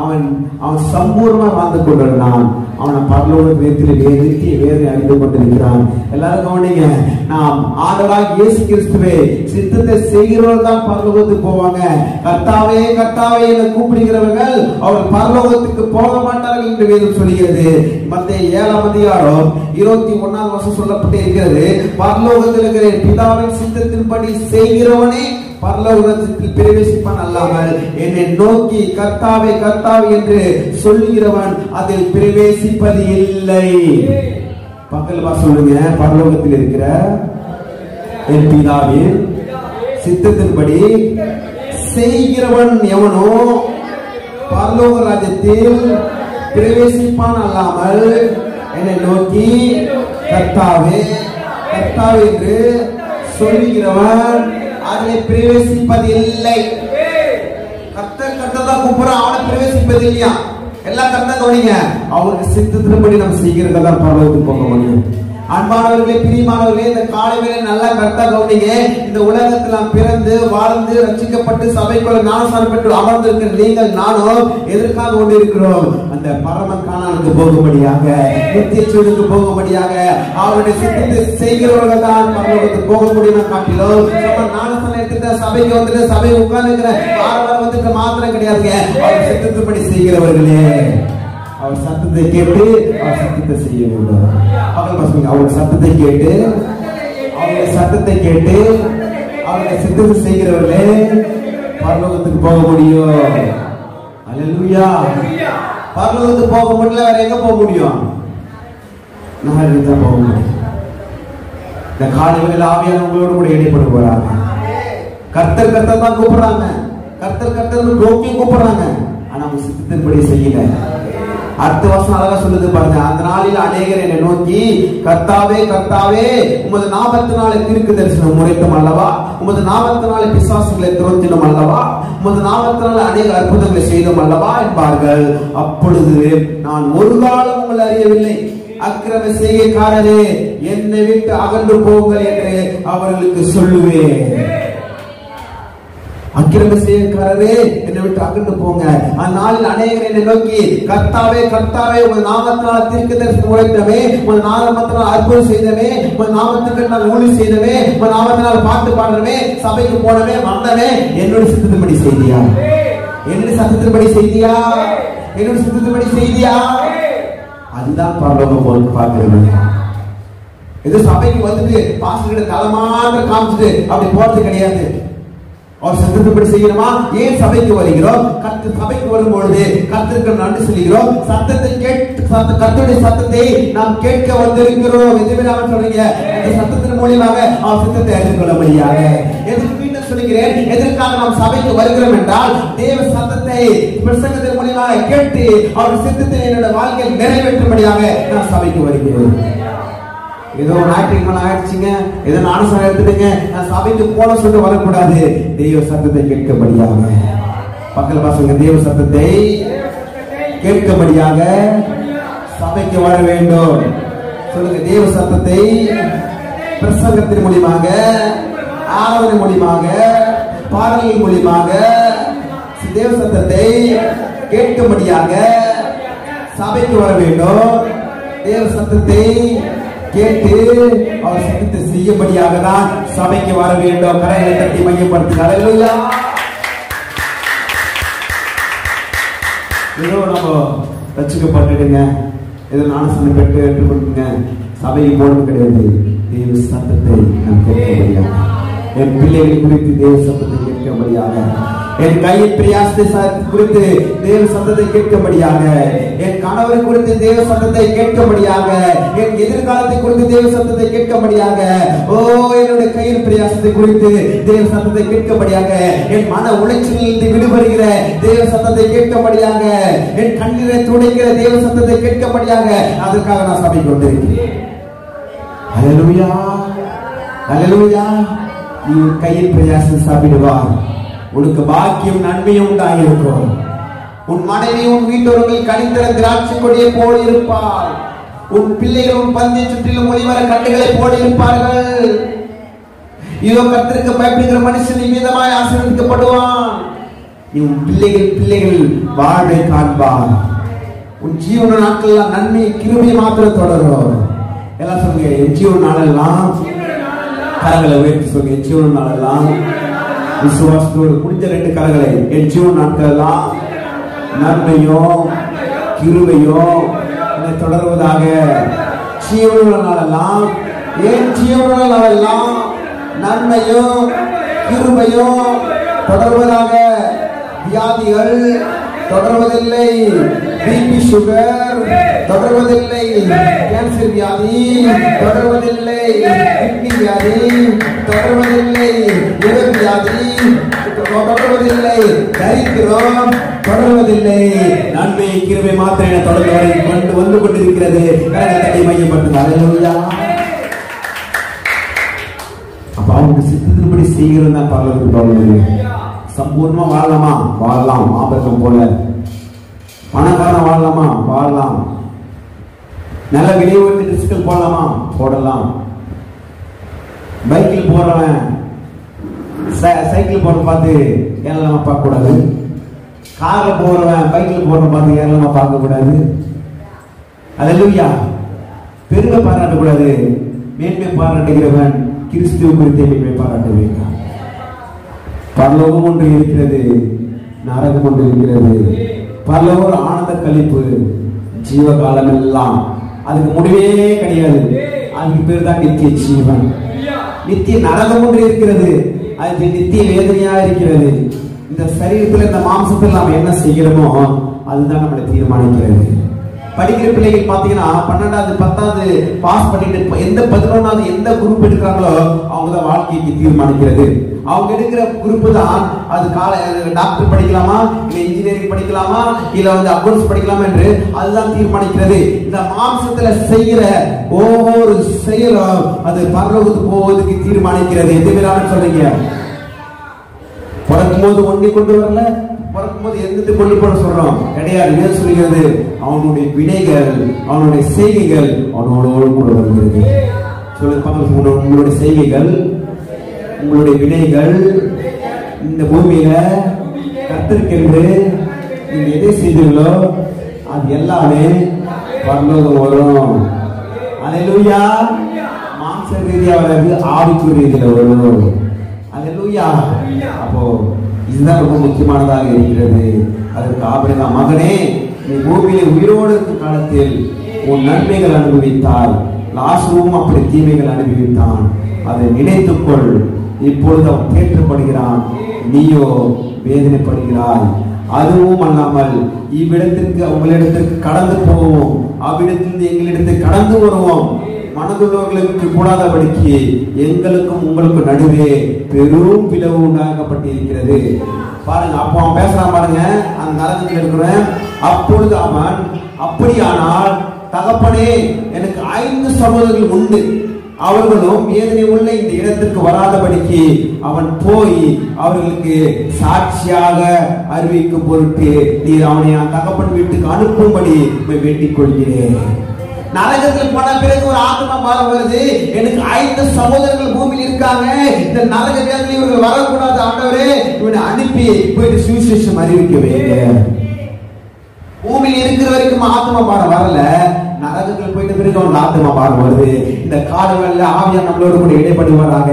அவன் சம்பூர்ணமா வாழ்ந்து கொண்டிருந்தான். அவனை பரலோக நித்திய வேதனை அறிந்து கொண்டிருக்கிறான். எல்லாரும் கவனிங்க. நாம் ஆண்டவராகிய இயேசு கிறிஸ்துவே சித்தத்தை செய்கிறவர்கள் தான் பரலோகத்துக்கு போவாங்க. கர்த்தாவே கர்த்தாவே என கூப்பிடுகிறவர்கள் அவர் பரலோகத்துக்கு போக மாட்டார்கள் என்று வேதம் சொல்கிறது. மத்தேயு 7ஆம் அதிகாரம் 21ஆம் வசனம் சொல்லப்பட்டு இருக்கிறது. பரலோகத்தில் இருக்கிற பிதாவின் சித்தத்தின்படி செய்கிறவனே பரலோகத்தில் பிரவேசிப்பான், அல்லாமல் என்னை நோக்கி கர்த்தாவே கர்த்தாவே என்று சொல்லுகிறவன் அதில் பிரவேசிப்பது இல்லை. பக்கத்துல சொல்லுங்க. பரலோகத்தில் இருக்கிற என் பிதாவின் சித்தத்தின்படி செய்கிறவன் எவனோ பரலோக ராஜ்யத்தில் பிரவேசிப்பான், அல்லாமல் என்னை நோக்கி கர்த்தாவே கர்த்தாவே என்று சொல்லுகிறவன் அதிலே பிரவேசிப்பதில்லை. கர்த்தர் கர்த்தர் கூப்பிடுறான், அவனை பிரவேசிப்பது இல்லையா? எல்லாம் கர்த்தர் கவனிங்க. அவருக்கு சித்தத்தின்படி நம்ம செய்கிறதெல்லாம் பரலோகத்துக்கு போக முடியும். அன்பானவர்களே, பிரியமானவர்களே, இந்த காலை வேளை நல்லா கர்த்தர் கவனிங்க. இந்த உலகத்தில் நாம் பிறந்து வாழ்ந்து ரட்சிக்கப்பட்டு சபைக்குள்ள ஞானஸ்நானம் பெற்று அமர்ந்திருக்கிற நீங்கள் நானும் எதற்காக கொண்டு இருக்கிறோம்? அந்த பரமன் கானானுக்கு போகும்படியாக, நித்திய ஜீவனுக்கு போகும்படியாக. அவருடைய சித்தத்தை செய்கிறவர்கள் தான் பரலோகத்துக்கு போக முடியும். காட்டிலும் ஞானஸ்நானம் எடுத்துட்டு சபைக்கு வந்துட்டு சபை உட்கார்ந்து வாரம் வந்துட்டு மாத்திரம் கிடையாதுங்க. அவர் சித்தத்தின்படி செய்கிறவர்களே. அவர் சத்தத்தை கேட்டு அவர் சத்தத்தை செய்ய வேண்டும். அவர் சத்தத்தை கேட்டு அவருடைய சத்தத்தை கேட்டு அவருடைய சித்தத்தை செய்கிறவர்களே பரலோகத்துக்கு போக முடியும். அல்லேலூயா. பரலோகத்துக்கு போக முடியல, வேற எங்க போக முடியும்? நரகத்துக்கு தான் போக முடியும். இந்த காலையில் ஆவியான உங்களோடு கூட இடைப்பட போறாங்க. கர்த்தர் கர்த்தர் தான் கூப்பிடுறாங்க, கர்த்தர் கர்த்தர் நோக்கி கூப்பிடுறாங்க. ஆனா அவங்க சித்தத்தின்படி செய்யல. அடுத்த வருஷம் அழகா சொல்லுது பாருங்க. அந்த நாளில் அநேகர் என்னை நோக்கி கர்த்தாவே கர்த்தாவே உமது நாமத்தினாலே தீர்க்க தரிசனம் உரைத்தோம் அல்லவா, உமது நாமத்தினாலே பிசாசுகளை துரத்தினோம் அல்லவா, உமது நாமத்தினாலே அநேக அற்புதங்களை செய்தோம் அல்லவா என்பார்கள். அப்பொழுது நான் ஒரு காலம் உங்களை அறியவில்லை, அக்கிரம செய்கைக்காரரே என்னை விட்டு அகன்று போங்கள் என்று அவர்களுக்கு சொல்லுவேன். அக்கிரம செய்யக்காரரே என்னை விட்டு அகன்று போங்க. அந்நாளில் அநேகர் என்னை நோக்கி கர்த்தாவே கர்த்தாவே உங்கள் நாமத்தினால் தீர்க்க தரிசனம் உரைத்தமே, உங்கள் நாமத்தினால் அற்புதம் செய்தமே, உங்கள் நாமத்துக்கு நான் ஊழியம் செய்தமே, உங்கள் நாமத்தினால் பாட்டு பாடுறமே, சபைக்கு போனமே வந்தமே, என்னோட சித்தத்தின்படி செய்தியா? என்னுடைய சத்தத்தின்படி செய்தியா? என்னோட சித்தத்தின்படி செய்தியா? அதுதான் பரலோகம் போல பார்க்கிறது. இது சபைக்கு வந்துட்டு பாஸ்டர்கிட்ட தலைமாத்திர காமிச்சிட்டு அப்படி போறது கிடையாது. அவர் சத்தத்தின்படி செய்யணுமா? ஏன் சபைக்கு வருகிறோம்? சபைக்கு வரும்பொழுது கர்த்தருக்கு நன்றி சொல்லுகிறோம். சத்தத்தை கேட்டு கர்த்தருடைய சத்தத்தை நாம் கேட்க வந்திருக்கிறோம். எதுவும் சொல்றீங்க, இந்த சத்தத்தின் மூலியமாக அவர் சத்தத்தை அறிந்து கொள்ளபடியாக. எதுக்கு மீண்டும் சொல்லுகிறேன், எதற்காக நாம் சபைக்கு வருகிறோம் என்றால் தேவ சத்தத்தை பிரசங்கத்தின் மூலியமாக கேட்டு அவர் சித்தத்தை என்னோட வாழ்க்கையில் நிறைவேற்றும்படியாக நான் சபைக்கு வருகிறேன். ஏதோ ஞாயிற்றுக்கிழமை ஆயிடுச்சுங்க, ஏதோ நானும் எடுத்துட்டுங்க, நான் சபைக்கு போன சொல்லிட்டு வரக்கூடாது. தெய்வ சத்தத்தை கேட்கபடியாக பக்கத்துல பசங்க தெய்வ சத்தத்தை கேட்கபடியாக சபைக்கு வர வேண்டும். சொல்லுங்க, தெய்வ சத்தத்தை பிரசங்கத்தின் மூலியமாக, ஆராதனை மூலியமாக, பாடலின் மூலியமாக தேவ சத்தத்தை கேட்கும்படியாக சபைக்கு வர வேண்டும். தேவ சத்தத்தை கேட்டு அவர் சத்தத்தை செய்யும்படியாக தான் சபைக்கு வர வேண்டும். கரையை தட்டி மையப்படுத்துகிறார். அல்லேலூயா. ஏதோ நம்ம ரட்சிக்கப்பட்டுடுங்க, ஏதோ ஞானஸ்நானம் பெற்று ஏற்றுக்கொள்ளுங்க, சபைக்கு போனது கிடையாது. தேவ சத்தத்தை நான் கேட்கும்படியாக, என் பிள்ளைகள் குறித்து தேவ சத்தத்தை கேட்கும்படியாக, என் கையின் பிரயாசத்தை குறித்து தேவ சத்தத்தை கேட்கும்படியாக, என் கணவர் குறித்து தேவ சத்தத்தை கேட்கும்படியாக, என் எதிர்காலத்தை குறித்து தேவ சத்தத்தை கேட்கும்படியாக, ஓ என்னுடைய கையின் பிரயாசத்தை குறித்து தேவ சத்தத்தை கேட்கும்படியாக, என் மன உளைச்சலிலிருந்து விடுபடுகிற தேவ சத்தத்தை கேட்கும்படியாக, என் கண்ணீரை துடைக்கிற தேவ சத்தத்தை கேட்கும்படியாக, அதற்காக நான் சபைக்கு வந்திருக்கிறேன். அல்லேலூயா, அல்லேலூயா. நீ கையின் பிரயாசம் சாப்பிடுவார், உனக்கு பாக்கியம் நன்மையும் உண்டாயிருக்கும். உன் மனைவி உன் வீட்டோர்கள் கனித்தர திராட்சை கொடியை போல் இருப்பார். உன் பிள்ளைகளும் பந்தை சுற்றிலும் ஒளிவர கட்டுகளை போல் இருப்பார்கள். இதோ கர்த்தருக்கு பயப்படுகிற மனுஷன் நிமிதமாய் ஆசீர்வதிக்கப்படுவான். நீ உன் பிள்ளைகள் வாழ்வை காண்பார். உன் ஜீவன நாட்கள் நன்மை கிருபை மாத்திரம் தொடரும். எல்லாம் சொல்லுங்க, என் ஜீவன நாளெல்லாம் கரங்களை உயர்த்தி சொல்லுங்க, என் ஜீவன நாளெல்லாம் விசுவாசத்தோடு முடிஞ்ச 2 கரங்களை, என் ஜீவன நாட்கள் எல்லாம் நன்மையும் கிருபையும் என்னை தொடர்வதாக. ஜீவன நாளெல்லாம், என் ஜீவன நாளெல்லாம் நன்மையும் கிருபையும் தொடர்வதாக. வியாதிகள் தொடர்வதில்லை, பிபி சுகர் தொடர்வதில்லை, கேன்சர் வியாதி தொடர்வதில்லை, கிட்னி வியாதி தொடர்வதில்லை, லிவர் வியாதி தொடர்வதில்லை, தரித்திரம் தொடர்வதில்லை. நன்மை கிருபை மாத்திரம் தொடர்ந்து வந்து கொண்டிருக்கிறது. கரங்களை மையப்பட்டது. அல்லேலூயா. அப்ப அவங்க சித்தத்தின்படி செய்கிறது தான் பரலோகத்துக்கு போகிறது. சம்பூர்ணமா வாழலாமா? வாழலாம். ஆபிரகாம் போல பணக்காரன் வாழலாமா? வாழலாம். நல்ல விளைவுக்கு டிஸ்கல் போடலாமா? போடலாம். பைக்கில் போறவன் சைக்கிள் போற பார்த்து ஏறலாமா? பார்க்க கூடாது. கார்ல போறவன் பைக்கில் போறவன் பார்த்து ஏறலாமா? பார்க்க கூடாது. அல்லேலூயா. பெருமை பாராட்ட கூடாது. மேன்மை பாராட்டுகிறவன் கிறிஸ்துவ குறித்து மேன்மை பாராட்ட வேண்டும். பரலோகம் ஒன்று இருக்கிறது, நரகம் ஒன்று இருக்கிறது. பரலோகம் ஆனந்த கழிப்பு, ஜீவகாலம் எல்லாம், அதுக்கு முடிவே கிடையாது. அதுக்கு பேர் தான் நித்திய ஜீவன். நித்திய நரகம் ஒன்று இருக்கிறது, அது நித்திய வேதனையா இருக்கிறது. இந்த சரீரத்தில், இந்த மாம்சத்தில் நாம் என்ன செய்கிறோமோ அதுதான் நம்மளை தீர்மானிக்கிறது. படிக்கிற பிள்ளைகள் பாத்தீங்கன்னா 12வது 10வது பாஸ் பண்ணிட்டு எந்த 11வது எந்த குரூப் எடுக்கிறாங்களோ அவங்கதான் வாழ்க்கைக்கு தீர்மானிக்கிறது. அவங்க எடுக்கிற குரூப் தான் அது டாக்டர் படிக்கலாமா, இல்ல இன்ஜினியரிங் படிக்கலாமா, இல்ல அக்கவுண்ட்ஸ் படிக்கலாமா என்று அதுதான் தீர்மானிக்கிறது. இந்த மாம்சத்துல செய்கிற ஒவ்வொரு செயலும் அது பரலோகத்துக்கு போவதற்கு தீர்மானிக்கிறது. எந்த பேரான சொல்றீங்க? பிறக்கும் போது ஒண்ணி கொண்டு வரல, பிறக்கும் போது எந்த கொண்டு போட சொல்றோம் கிடையாது. ஏன் சொல்லுகிறது? அவனுடைய வினைகள், அவனுடைய செய்கைகள் அவனோடு கூட வருகிறது. சொல்லுங்க, உங்களுடைய செய்கைகள், உங்களுடைய வினைகள் இந்த பூமியில கர்த்தருக்கென்று நீங்க எதை செய்தீர்களோ அது எல்லாமே பரலோகம் வரும். அல்லேலூயா. மாம்ச ரீதியா வராது, ஆவிக்குரிய ரீதியில வரும். அல்லேலூயா. அப்போ இதுதான் ரொம்ப முக்கியமானதாக இருக்கிறது. அதற்கு ஆபிரகாம், மகனே, நீ பூமியில உயிரோடு இருக்கும் காலத்தில் உன் நன்மைகள் அனுபவித்தால், லாசருவும் அப்படி தீமைகள் அனுபவித்தான். அதை நினைத்துக்கொள். இப்பொழுது அவன் தேற்றப்படுகிறான், நீயோ வேதனைப்படுகிறாய். அதுவும் அல்லாமல் இவ்விடத்திற்கு உங்களிடத்திற்கு கடந்து போவோம், அவ்விடத்திலிருந்து எங்களிடத்தில் கடந்து வருவோம். மனதுள்ளவர்களுக்கு கூடாதபடிக்கு எங்களுக்கும் உங்களுக்கு நடுவே பெரும் பிளவு உண்டாக்கப்பட்டிருக்கிறது. பாருங்க, அப்போ அவன் பேசுறான் பாருங்க, அந்த நரகத்தில் இருக்கிறேன். அப்பொழுது அவன், அப்படியானால் தகப்பனே, எனக்கு 5 சகோதரர்கள் உண்டு. அவர்களும் வேதனை உள்ள இந்த இடத்திற்கு வராதபடிக்கு அவன் போய் அவர்களுக்கு சாட்சியாக அறிவிக்கும் பொருட்டு நீர் அவனை தகப்பன் வீட்டுக்கு அனுப்பும்படி வேண்டிக் கொள்கிறேன். நரகத்தில் போன பிறகு ஒரு ஆத்மா பாரம் வருது, எனக்கு 5 சகோதரர்கள் பூமியில் இருக்காங்க, இந்த நரக வேதனை இவர்கள் வரக்கூடாது ஆண்டவரே, இவனை அனுப்பி போயிட்டு சுவிசேஷம் அறிவிக்க வேண்டும். பூமியில் இருக்கிற வரைக்கும் ஆத்மா பாரம் வரல, நரகத்தில் போயிட்டு பிறகு அவன் ஆத்மா பாரம் வருது. இந்த காடுகள்ல ஆவியார் நம்மளோடு கூட இடைப்படுவதாக,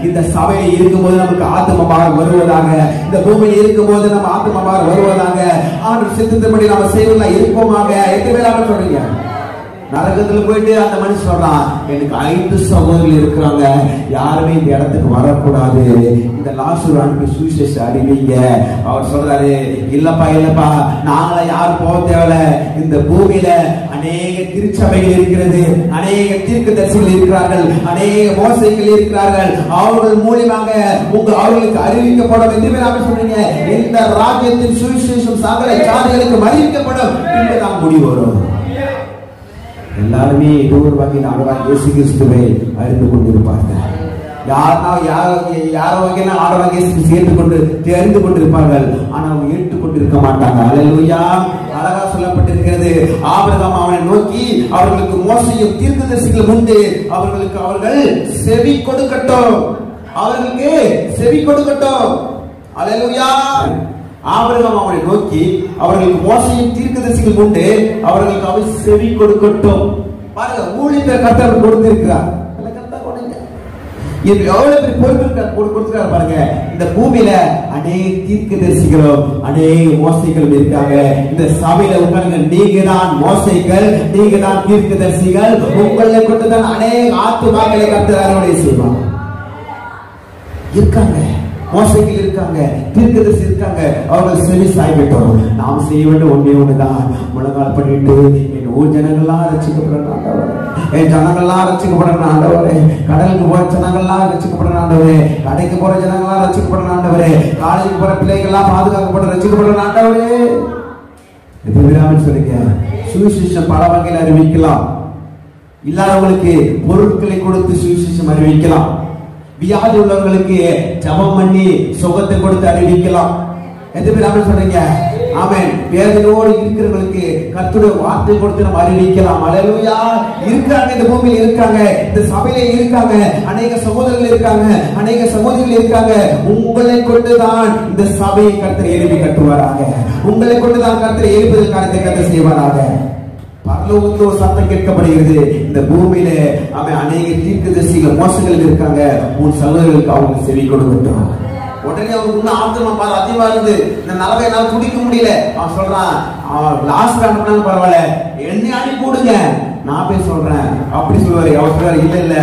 இந்த சபையில் இருக்கும்போது நமக்கு ஆத்மா பாரம் வருவதாக, இந்த பூமியில் இருக்கும்போது நம்ம ஆத்மா பாரம் வருவதாக, ஆண்டு சித்தத்தின்படி நம்ம செய்வதா இருப்போமாக. எத்தனை பேர் சொல்றீங்க? நரகத்துல போயிட்டு அந்த மனுஷன் சொல்றான், எனக்கு 5 சகோதரர்கள் இருக்கிறாங்க, யாருமே இந்த இடத்துக்கு வரக்கூடாது, இந்த லாசரு அனுப்பி சுவிசேஷம் அறிவிங்க. அவர் சொல்றாரு, இல்லப்பா இல்லப்பா, நாங்கள யாரும் போக தேவையில்ல, இந்த பூமியில அநேக திருச்சபைகள் இருக்கிறது, அநேக தீர்க்கதரிசிகள் இருக்கிறார்கள், அநேக மோசைகள் இருக்கிறார்கள், அவர்கள் மூலியமாக அவர்களுக்கு அறிவிக்கப்படும். எதுவுமே நாம சொல்றீங்க, இந்த ராஜ்யத்தின் சுவிசேஷம் சகல ஜாதிகளுக்கு அறிவிக்கப்படும் என்பதுதான் முடிவு வரும். எல்லாருமே ஏதோ ஒரு வகையில் ஆண்டவராகிய இயேசு கிறிஸ்துவை அறிந்து கொண்டிருப்பார்கள். யாரோ வகையில ஆண்டவராகிய இயேசு கிறிஸ்து ஏற்றுக்கொண்டு தெரிந்து கொண்டிருப்பார்கள், ஆனா அவங்க ஏற்றுக்கொண்டிருக்க மாட்டாங்க. அல்லேலூயா. அழகா சொல்லப்பட்டிருக்கிறது, ஆபிரகாம் அவனை நோக்கி அவர்களுக்கு மோசையும் தீர்க்கதரிசிகளும் உண்டு, அவர்கள் செவி கொடுக்கட்டும், அவர்களுக்கு செவி கொடுக்கட்டும். அல்லேலூயா. ஆபிரகாம் அவனை நோக்கி அவர்களுக்கு மோசையும் தீர்க்கதரிசிகள் உண்டு, அவர்களுக்கு அவர் செவி கொடுக்கட்டும். பாருங்க, ஊழியத்தை கர்த்தர் கொடுத்திருக்கிறார். எவ்வளவு பெரிய பொறுப்பு கொடுத்திருக்காரு பாருங்க. இந்த பூமியில அநேக தீர்க்கதரிசிகளும் அநேக மோசைகளும் இருக்காங்க. இந்த சபையில உட்கார்ந்து நீங்க தான் மோசைகள், நீங்க தான் தீர்க்கதரிசிகள், உங்களை கொண்டுதான் அநேக ஆத்துமாக்களை கர்த்தர் அறுவடை செய்வார். இருக்காங்க, மோசைகள் இருக்காங்க, தீர்க்கதரிசி இருக்காங்க, அவர்கள் செவி சாய்விட்டோம். நாம் செய்ய வேண்டிய ஒன்றே ஒண்ணுதான், முழங்கால் பண்ணிட்டு என் ஊர் ஜனங்கள்லாம் ரட்சிக்கப்படணும் ஆண்டவரே, என் ஜனங்கள்லாம் ரட்சிக்கப்படணும் ஆண்டவரே, கடலுக்கு போற ஜனங்கள்லாம் ரட்சிக்கப்படணும் ஆண்டவரே, கடைக்கு போற ஜனங்கள்லாம் ரட்சிக்கப்படணும் ஆண்டவரே, காலேஜுக்கு போற பிள்ளைகள்லாம் பாதுகாக்கப்பட ரட்சிக்கப்படணும் ஆண்டவரே. எதிராமல் சொல்லுங்க, சுவிசேஷம் பல வகையில் அறிவிக்கலாம். இல்லாதவங்களுக்கு பொருட்களை கொடுத்து சுவிசேஷம் அறிவிக்கலாம். வியாதி உள்ளவர்களுக்கு ஜெபம் பண்ணி சுகத்தை கொடுத்து அறிவிக்கலாம். எத்தனை பேர் சொல்றீங்க? ஆமென். வேதனையோடு இருக்கிறவங்களுக்கு கர்த்தருடைய வார்த்தை கொடுத்து நம்ம அறிவிக்கலாம். அல்லேலூயா. இருக்காங்க, இந்த பூமியில் இருக்காங்க, இந்த சபையில இருக்காங்க, அநேக சகோதரர்கள் இருக்காங்க, அநேக சகோதரிகள் இருக்காங்க. உங்களை கொண்டுதான் இந்த சபையை கர்த்தர் எழுப்பி கட்டுவாராக, உங்களை கொண்டுதான் கர்த்தர் எழுப்பதற்கான கர்த்தர் செய்வாராக. பரலோகத்தில் ஒரு சத்தம் கேட்கப்படுகிறது, இந்த பூமியில அவன் அநேக தீர்க்கதரிசிகள் மோசங்கள் இருக்காங்க, உன் சகோதரர்களுக்கு அவங்க செவி கொடுக்கட்டும். உடனே அவருக்கு ஆத்திரமா பாரு அதிகமா இருந்து, இந்த நலவை என்னால துடிக்க முடியல. அவன் சொல்றான், லாஸ்ட் அனுப்பினாலும் பரவாயில்ல, என்னை அனுப்பி கொடுங்க, நான் போய் சொல்றேன் அப்படி சொல்லுவாரு. அவர் சொல்றாரு, இல்ல இல்ல,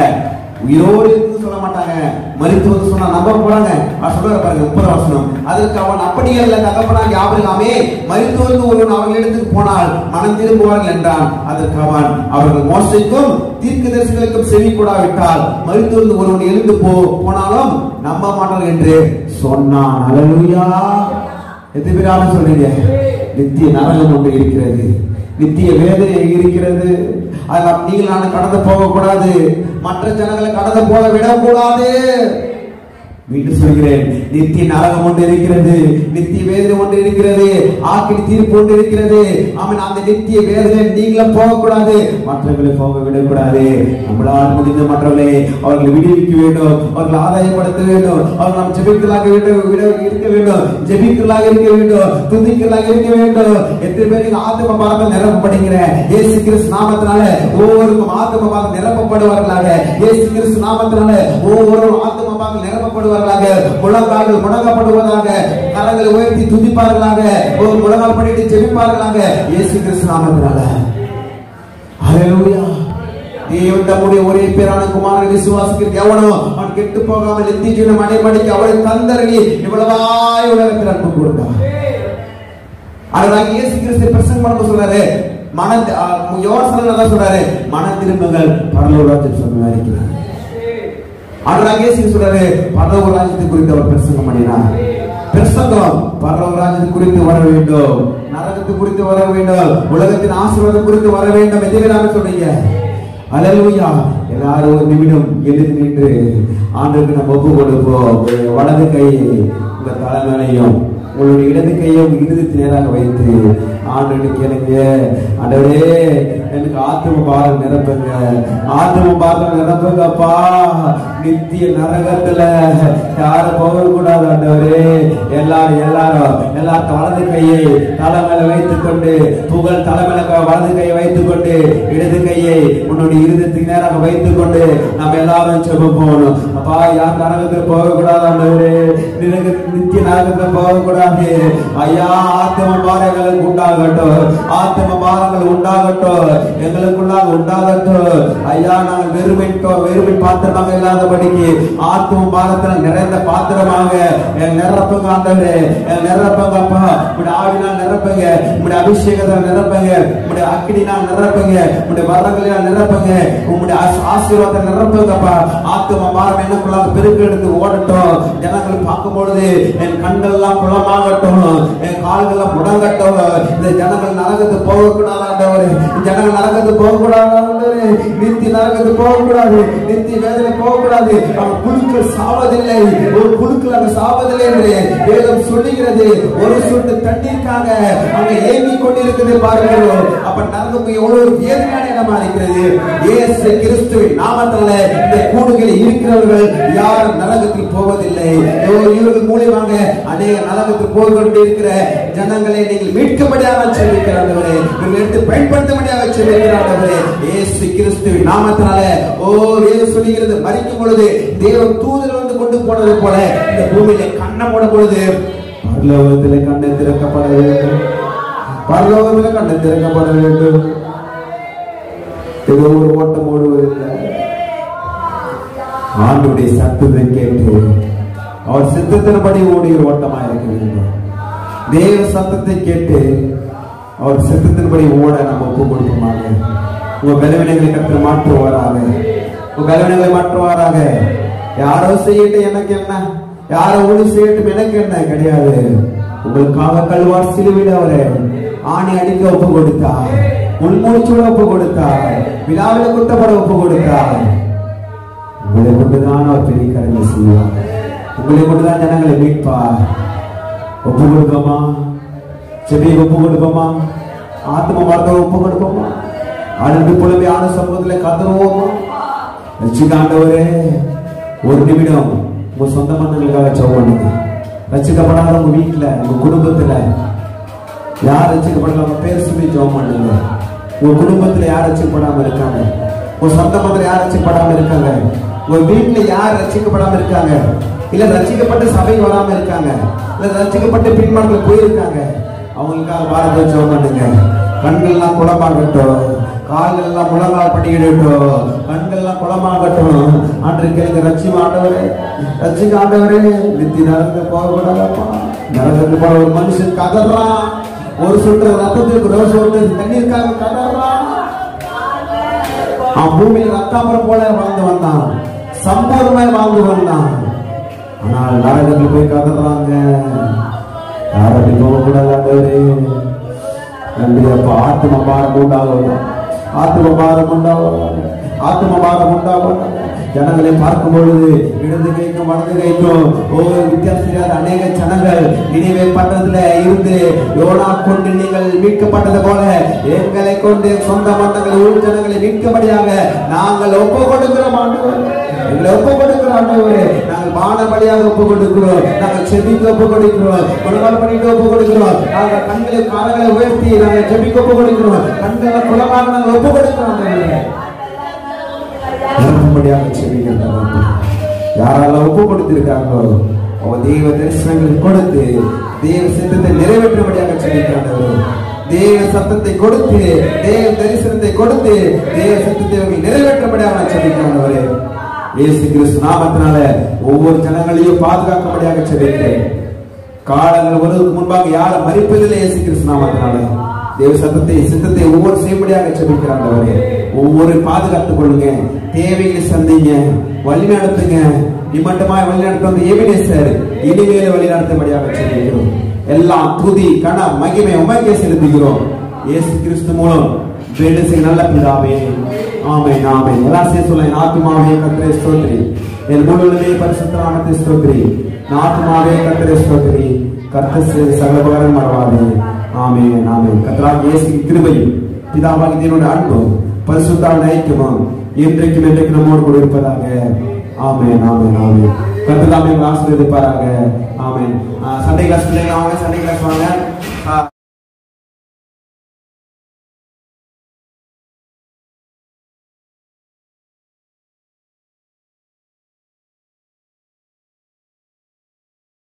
உயிரோடு இருந்து சொல்ல மாட்டாங்க, மருத்துவத்தை சொன்னா நம்ப போறாங்க. அவர் சொல்றாரு பாருங்க 30 வசனம், அதற்கு அவன் அப்படியே இல்ல தகப்பனாக ஆபிரகாமே, மருத்துவருக்கு ஒருவன் அவர்களிடத்துக்கு போனால் மனம் திரும்புவார்கள் என்றான். அதற்கு அவன், அவர்கள் மோசைக்கும் தீர்க்கதரிசிகளுக்கும் செவி கூடாவிட்டால் மருத்துவருக்கு ஒருவன் எழுந்து போனாலும் நம்ப மாட்டார்கள் என்று சொன்னான். அல்லேலூயா. எத்தனை பேர் சொல்றீங்க? நித்திய நரகம் ஒன்று இருக்கிறது, நித்திய வேதனை இருக்கிறது. அதெல்லாம் நீங்கள் நான் கடந்து போக கூடாது, மற்ற ஜனங்களை கடந்து போக விடக்கூடாது. மீண்டும் சொல்கிறேன், நித்திய நரகம் ஒன்று இருக்கிறது, நித்திய வேதனை ஒன்று இருக்கிறது, ஆக்கினி தீர்ப்பு ஒன்று இருக்கிறது. அவன் அந்த நித்திய வேதனை நீங்களும் போகக்கூடாது, மற்றவர்களை போக விடக்கூடாது. நம்மளால் முடிந்த மற்றவர்களை அவர்களை விடுவிக்க வேண்டும், அவர்களை ஆதாயப்படுத்த வேண்டும், அவர்கள் நாம் ஜெபிக்கலாக இருக்க வேண்டும், ஜெபிக்கலாக இருக்க வேண்டும், துதிக்கலாக இருக்க வேண்டும். எத்தனை பேருக்கு ஆத்ம பாரத்தில் நிரப்பப்படுகிற இயேசு கிறிஸ்து நாமத்தினால ஒவ்வொருக்கும் ஆத்ம பாரம் நிரப்பப்படுவார்களாக. இயேசு கிறிஸ்து நாமத்தினால ஒவ்வொரு ஆத்ம பாரம் நிரப்பப்படுவார்கள், முழங்கால்கள் முழங்கப்படுவதாக, கரங்களை உயர்த்தி துதிப்பார்களாக, ஒரு முழங்கால் பண்ணிட்டு ஜெபிப்பார்களாக இயேசு கிறிஸ்து நாமத்தினால. ஹல்லேலூயா. தேவன் தம்முடைய ஒரே பேரான குமாரனை விசுவாசிக்கிற எவனோ அவன் கெட்டு போகாமல் நித்திய ஜீவனை அடைபடிக்கு அவரை தந்தருளி இவ்வளவாய் உலகத்தில் அன்பு கூர்ந்தார். அதனால இயேசு கிறிஸ்து பிரசங்கம் பண்ண சொல்றாரு, யோவான் சொல்றாரு, மனம் திரும்புங்கள் பரலோக ராஜ்யம் சொன்னார். ஆண்டவராகிய இயேசு சொல்றாரு, பரலோக ராஜ்யத்தை குறித்து அவர் பிரசங்கம் பண்ணினார். பிரசங்கம் பரலோக ராஜ்யத்தை குறித்து வர வேண்டும், நரகத்தை குறித்து வர வேண்டும், உலகத்தின் ஆசீர்வாதம் குறித்து வர வேண்டும். எதிராக சொல்றீங்க? அல்லேலூயா. எல்லாரும் ஒரு நிமிடம் எழுந்து நின்று ஆண்டவருக்கு நம்ம ஒப்பு கொடுப்போம். வலது கையை உங்க தலைமையிலையும் உங்களுடைய இடது கையை உங்க இருதயத்துக்கு நேராக வைத்து ஆண்டவருக்கு கேளுங்க, ஆண்டவரே எனக்கு ஆத்தும பாரம் நிரப்புங்க, ஆத்தும பாரம் நிரப்புங்கப்பா. நித்திய நரகத்துல யாரும் போகக்கூடாது ஆண்டவரே. எல்லாரும் வலது கையை தலைமையில வைத்துக் கொண்டு, புகழ் தலைமையில வலது கையை வைத்துக் கொண்டு, இடது கையை உன்னுடைய இருதயத்துக்கு நேராக வைத்துக் கொண்டு நம்ம எல்லாரும் ஜெபம் போகணும். அப்பா, யார் நரகத்தில் போகக்கூடாது ஆண்டவரே, நித்திய நரகத்தில் போகக்கூடாது ஐயா. ஆத்தும பாரங்கள் உண்டாகட்டும், ஆத்தும பாரங்கள் உண்டாகட்டும், எங்களுக்குள்ளாக உண்டாகட்டும் ஐயா. நாங்கள் வெறுமை பாத்திரமாக இல்லாதபடிக்கு ஆத்தும பாரத்தில் நிறைந்த பாத்திரமாக நிரப்புங்க ஆண்டவரே, நிரப்புங்க அப்பா. உங்களுடைய ஆவினால் நிரப்புங்க, உங்களுடைய அபிஷேகத்தால் நிரப்புங்க, உங்களுடைய அக்கினினால் நிரப்புங்க, உங்களுடைய வரங்களால் நிரப்புங்க, உங்களுடைய ஆசீர்வாதத்தை நிரப்புங்கப்பா. ஆத்தும பாரம் எனக்குள்ளாக பெருக்கு எடுத்து ஓடட்டும். ஜனங்கள் பார்க்கும் பொழுது என் கண்கள் எல்லாம் குளமாகட்டும், என் கால்கள் முடங்கட்டும். இந்த ஜனங்கள் நரகத்து போகக்கூடாது ஆண்டவரே, ஜனங்கள் நரகத்து போகக்கூடாது ஆண்டவரே, நித்திய நரகத்து போகக்கூடாது, நித்திய வேதனை போகக்கூடாது. அவன் புழுக்கள் சாவதில்லை, ஒரு புழுக்கள் அங்கு சாவதில்லை என்று வேதம் சொல்லுகிறது. ஒரு சொட்டு தண்ணீருக்காக அங்க ஏங்கிக் கொண்டிருக்கிறது பாருங்கள். அப்ப நரகம் எவ்வளவு வேதனையான இடமா இருக்கிறது. இயேசு கிறிஸ்துவின் நாமத்தால இந்த கூடுகளில் இருக்கிறவர்கள் யாரும் நரகத்தில் போவதில்லை. இவர்கள் மூலமாக அநேக நரகத்தில் போய்கொண்டிருக்கிற ஜனங்களை நீங்கள் மீட்கும்படியாக சொல்லியிருக்கிறார்களே, இவர்கள் எடுத்து பயன்படுத்தும்படியாக சொல்லியிருக்கிறார்களே. இயேசு கிறிஸ்துவின் நாமத்தினால வேதம் சொல்லுகிறது, மரிக்கும் பொழுது தேவன் தூதர்கள் வந்து கொண்டு போனது போல இந்த பூமியில கண்ணை மூட பொழுது பரலோகத்திலே கண்ணை திறக்கப்பட வேண்டும், பரலோகத்திலே கண்ணை திறக்கப்பட வேண்டும். ஏதோ ஒரு ஓட்டம் ஓடுவதில்லை, ஆண்டுடைய சத்தத்தை கேட்டு அவர் சித்தத்தின்படி ஓடிய ஓட்டமா இருக்க வேண்டும். தேவ சத்தத்தை கேட்டு அவர் சித்தத்தின்படி ஓட நம்ம ஒப்பு கொடுப்போமாக. உங்க பலவீனங்களை கற்று மாற்றுவாராக, உங்க பலவீனங்களை மாற்றுவாராக. யாரோ செய்யட்டும் எனக்கு என்ன, யாரோ ஒன்று செய்யட்டும் எனக்கு என்ன கிடையாது. உங்களுக்காக கல்வார் சிலுவையில் அவரை ஆணி அடிக்க ஒப்பு கொடுத்தார், உள்மூச்சோட ஒப்பு கொடுத்தார், விழாவில குத்தப்பட ஒப்பு கொடுத்தார். உங்களை கொண்டுதான் அவர் பெரிய காரியங்களை செய்வார், உங்களை கொண்டுதான் ஜனங்களை மீட்பார். ஒப்பு கொடுப்போமா? செபியை ஒப்பு கொடுப்போமா? ஆத்ம வார்த்தை ஒப்பு கொடுப்போமா? அழுது புலம்பி ஆன சமூகத்தில் கதறுவோமா? ரட்சிக்காண்டவரே, ஒரு நிமிடம் உங்க சொந்த மந்தங்களுக்காக ஜெபம் பண்ணுங்க. ரட்சிக்கப்படாத உங்க வீட்டுல, உங்க குடும்பத்துல யார் ரட்சிக்கப்படல அவங்க பேர் சொல்லி ஜெபம் பண்ணுங்க. உங்க குடும்பத்துல யார் ரட்சிக்கப்படாம இருக்காங்க, உங்க சொந்த மந்தத்துல யார் ரட்சிக்கப்படாம இருக்காங்க, உங்க வீட்டுல யார் ரட்சிக்கப்படாம இருக்காங்க, இல்ல ரட்சிக்கப்பட்டு சபை வராம இருக்காங்க, இல்ல ரட்சிக்கப்பட்டு பின்மார்கள் போயிருக்காங்க, அவங்களுக்காக பாரத ஜெபம் பண்ணுங்க. கண்கள் எல்லாம் குளமாகட்டும், கால்கள் எல்லாம் முழங்கால் பண்ணிக்கிடட்டும், கண்கள் எல்லாம் குளமாகட்டும். ஆண்டு கேளுங்க, ரட்சிமா ஆண்டவரே, ரட்சிக்க ஆண்டவரே. நித்தி நரகத்து போகக்கூடாதப்பா. நரகத்து போற ஒரு மனுஷன் கதறான், ஒரு சொட்டு ரத்தத்துக்கு ஒரு சொட்டு தண்ணீருக்காக கதறான். அவன் பூமியில ரத்தாபுரம் போல வாழ்ந்து வந்தான், சம்பூர்ணமாய் வாழ்ந்து வந்தான். ஆனால் நரகத்தில் போய் கதறாங்க. யாரும் போகக்கூடாது ஆண்டவரே. நன்றியப்பா. ஆத்ம பாரம் உண்டாகும், ஆத்ம பாரம் உண்டாகும், ஆத்ம பாரம் உண்டாகும். ஜனங்களை பார்க்கும் பொழுது இடது கைக்கும் வலது கைக்கும் வித்தியாசம் அநேக ஜனங்கள் நினைவே பட்டணத்துல இருந்து யோனா கொண்டு நீங்கள் மீட்கப்பட்டது போல எங்களை கொண்டு சொந்த மந்தங்களை ஊர் ஜனங்களை மீட்கபடியாக நாங்கள் ஒப்பு கொடுக்கிறோம் ஆண்டவரே. எங்களை ஒப்பு கொடுக்கிறோம் ஆண்டவரே. நாங்கள் பானபடியாக ஒப்பு கொடுக்கிறோம், நாங்கள் செபிக்க ஒப்பு கொடுக்கிறோம், குணமால் பண்ணிட்டு ஒப்பு கொடுக்கிறோம். நாங்கள் கண்களை காலங்களை உயர்த்தி நாங்கள் செபிக்க ஒப்பு கொடுக்கிறோம், கண்களை குலமாக நாங்கள் ஒப்பு கொடுக்கிறோம். யாரெல்லாம் ஒப்பு கொடுத்திருக்காங்களோ அவங்க தெய்வ தரிசனங்கள் கொடுத்து தேவ சித்தத்தை நிறைவேற்றும்படியாக சொல்லியிருக்காங்க. தேவ சத்தத்தை கொடுத்து தேவ தரிசனத்தை கொடுத்து தேவ சத்தத்தை நிறைவேற்றபடியாக சொல்லியிருக்காங்க. இயேசு கிறிஸ்து நாமத்தினால ஒவ்வொரு ஜனங்களையும் பாதுகாக்கும்படியாக சொல்லியிருக்கிறேன். காலங்கள் வருவதற்கு முன்பாக யாரும் மறிப்பதில்லை. இயேசு கிறிஸ்து நாமத்தினால தேவ சத்தத்தை சித்தத்தை ஒவ்வொரு செய்யும்படியாக சொல்லியிருக்கிறாங்க. ஒவ்வொரு பாதுகாத்துக் கொள்ளுங்க, தேவைகளை சந்திங்க, வழி நடத்துங்க. நிமட்டமாய் வழி நடத்த வந்து எபினேசர் இனிமேல வழி நடத்தும்படியாக சொல்லியிருக்கிறோம். எல்லாம் துதி கன மகிமை உமக்கே செலுத்துகிறோம். இயேசு கிறிஸ்து மூலம் வேண்டுசி நல்ல பிதாவே. ஆமென் ஆமென். எல்லாம் சேர்த்து சொல்ல, என் ஆத்துமாவே கர்த்தரை ஸ்தோத்திரி, என் முழுவதுமே பரிசுத்த நாமத்தை ஸ்தோத்திரி. என் ஆத்துமாவே கர்த்தரை ஸ்தோத்திரி, கர்த்தர் சகல உபகாரம் மறவாதே. ஆமென் ஆமென். கர்த்தராகிய இயேசுவின் கிருபையும் பிதாவாகிய தேவனுடைய அன்பும் பரிசுத்த ஐக்கியமும் இன்றைக்கும் என்றைக்கும் நம்மோடு கூட இருப்பதாக. ஆமென் ஆமென் ஆமென். கர்த்தர் தாமே ஆசீர்வதிப்பாராக. ஆமென். சண்டே கிளாஸ் பிள்ளைங்க வாங்க, சண்டே கிளாஸ் வாங்க.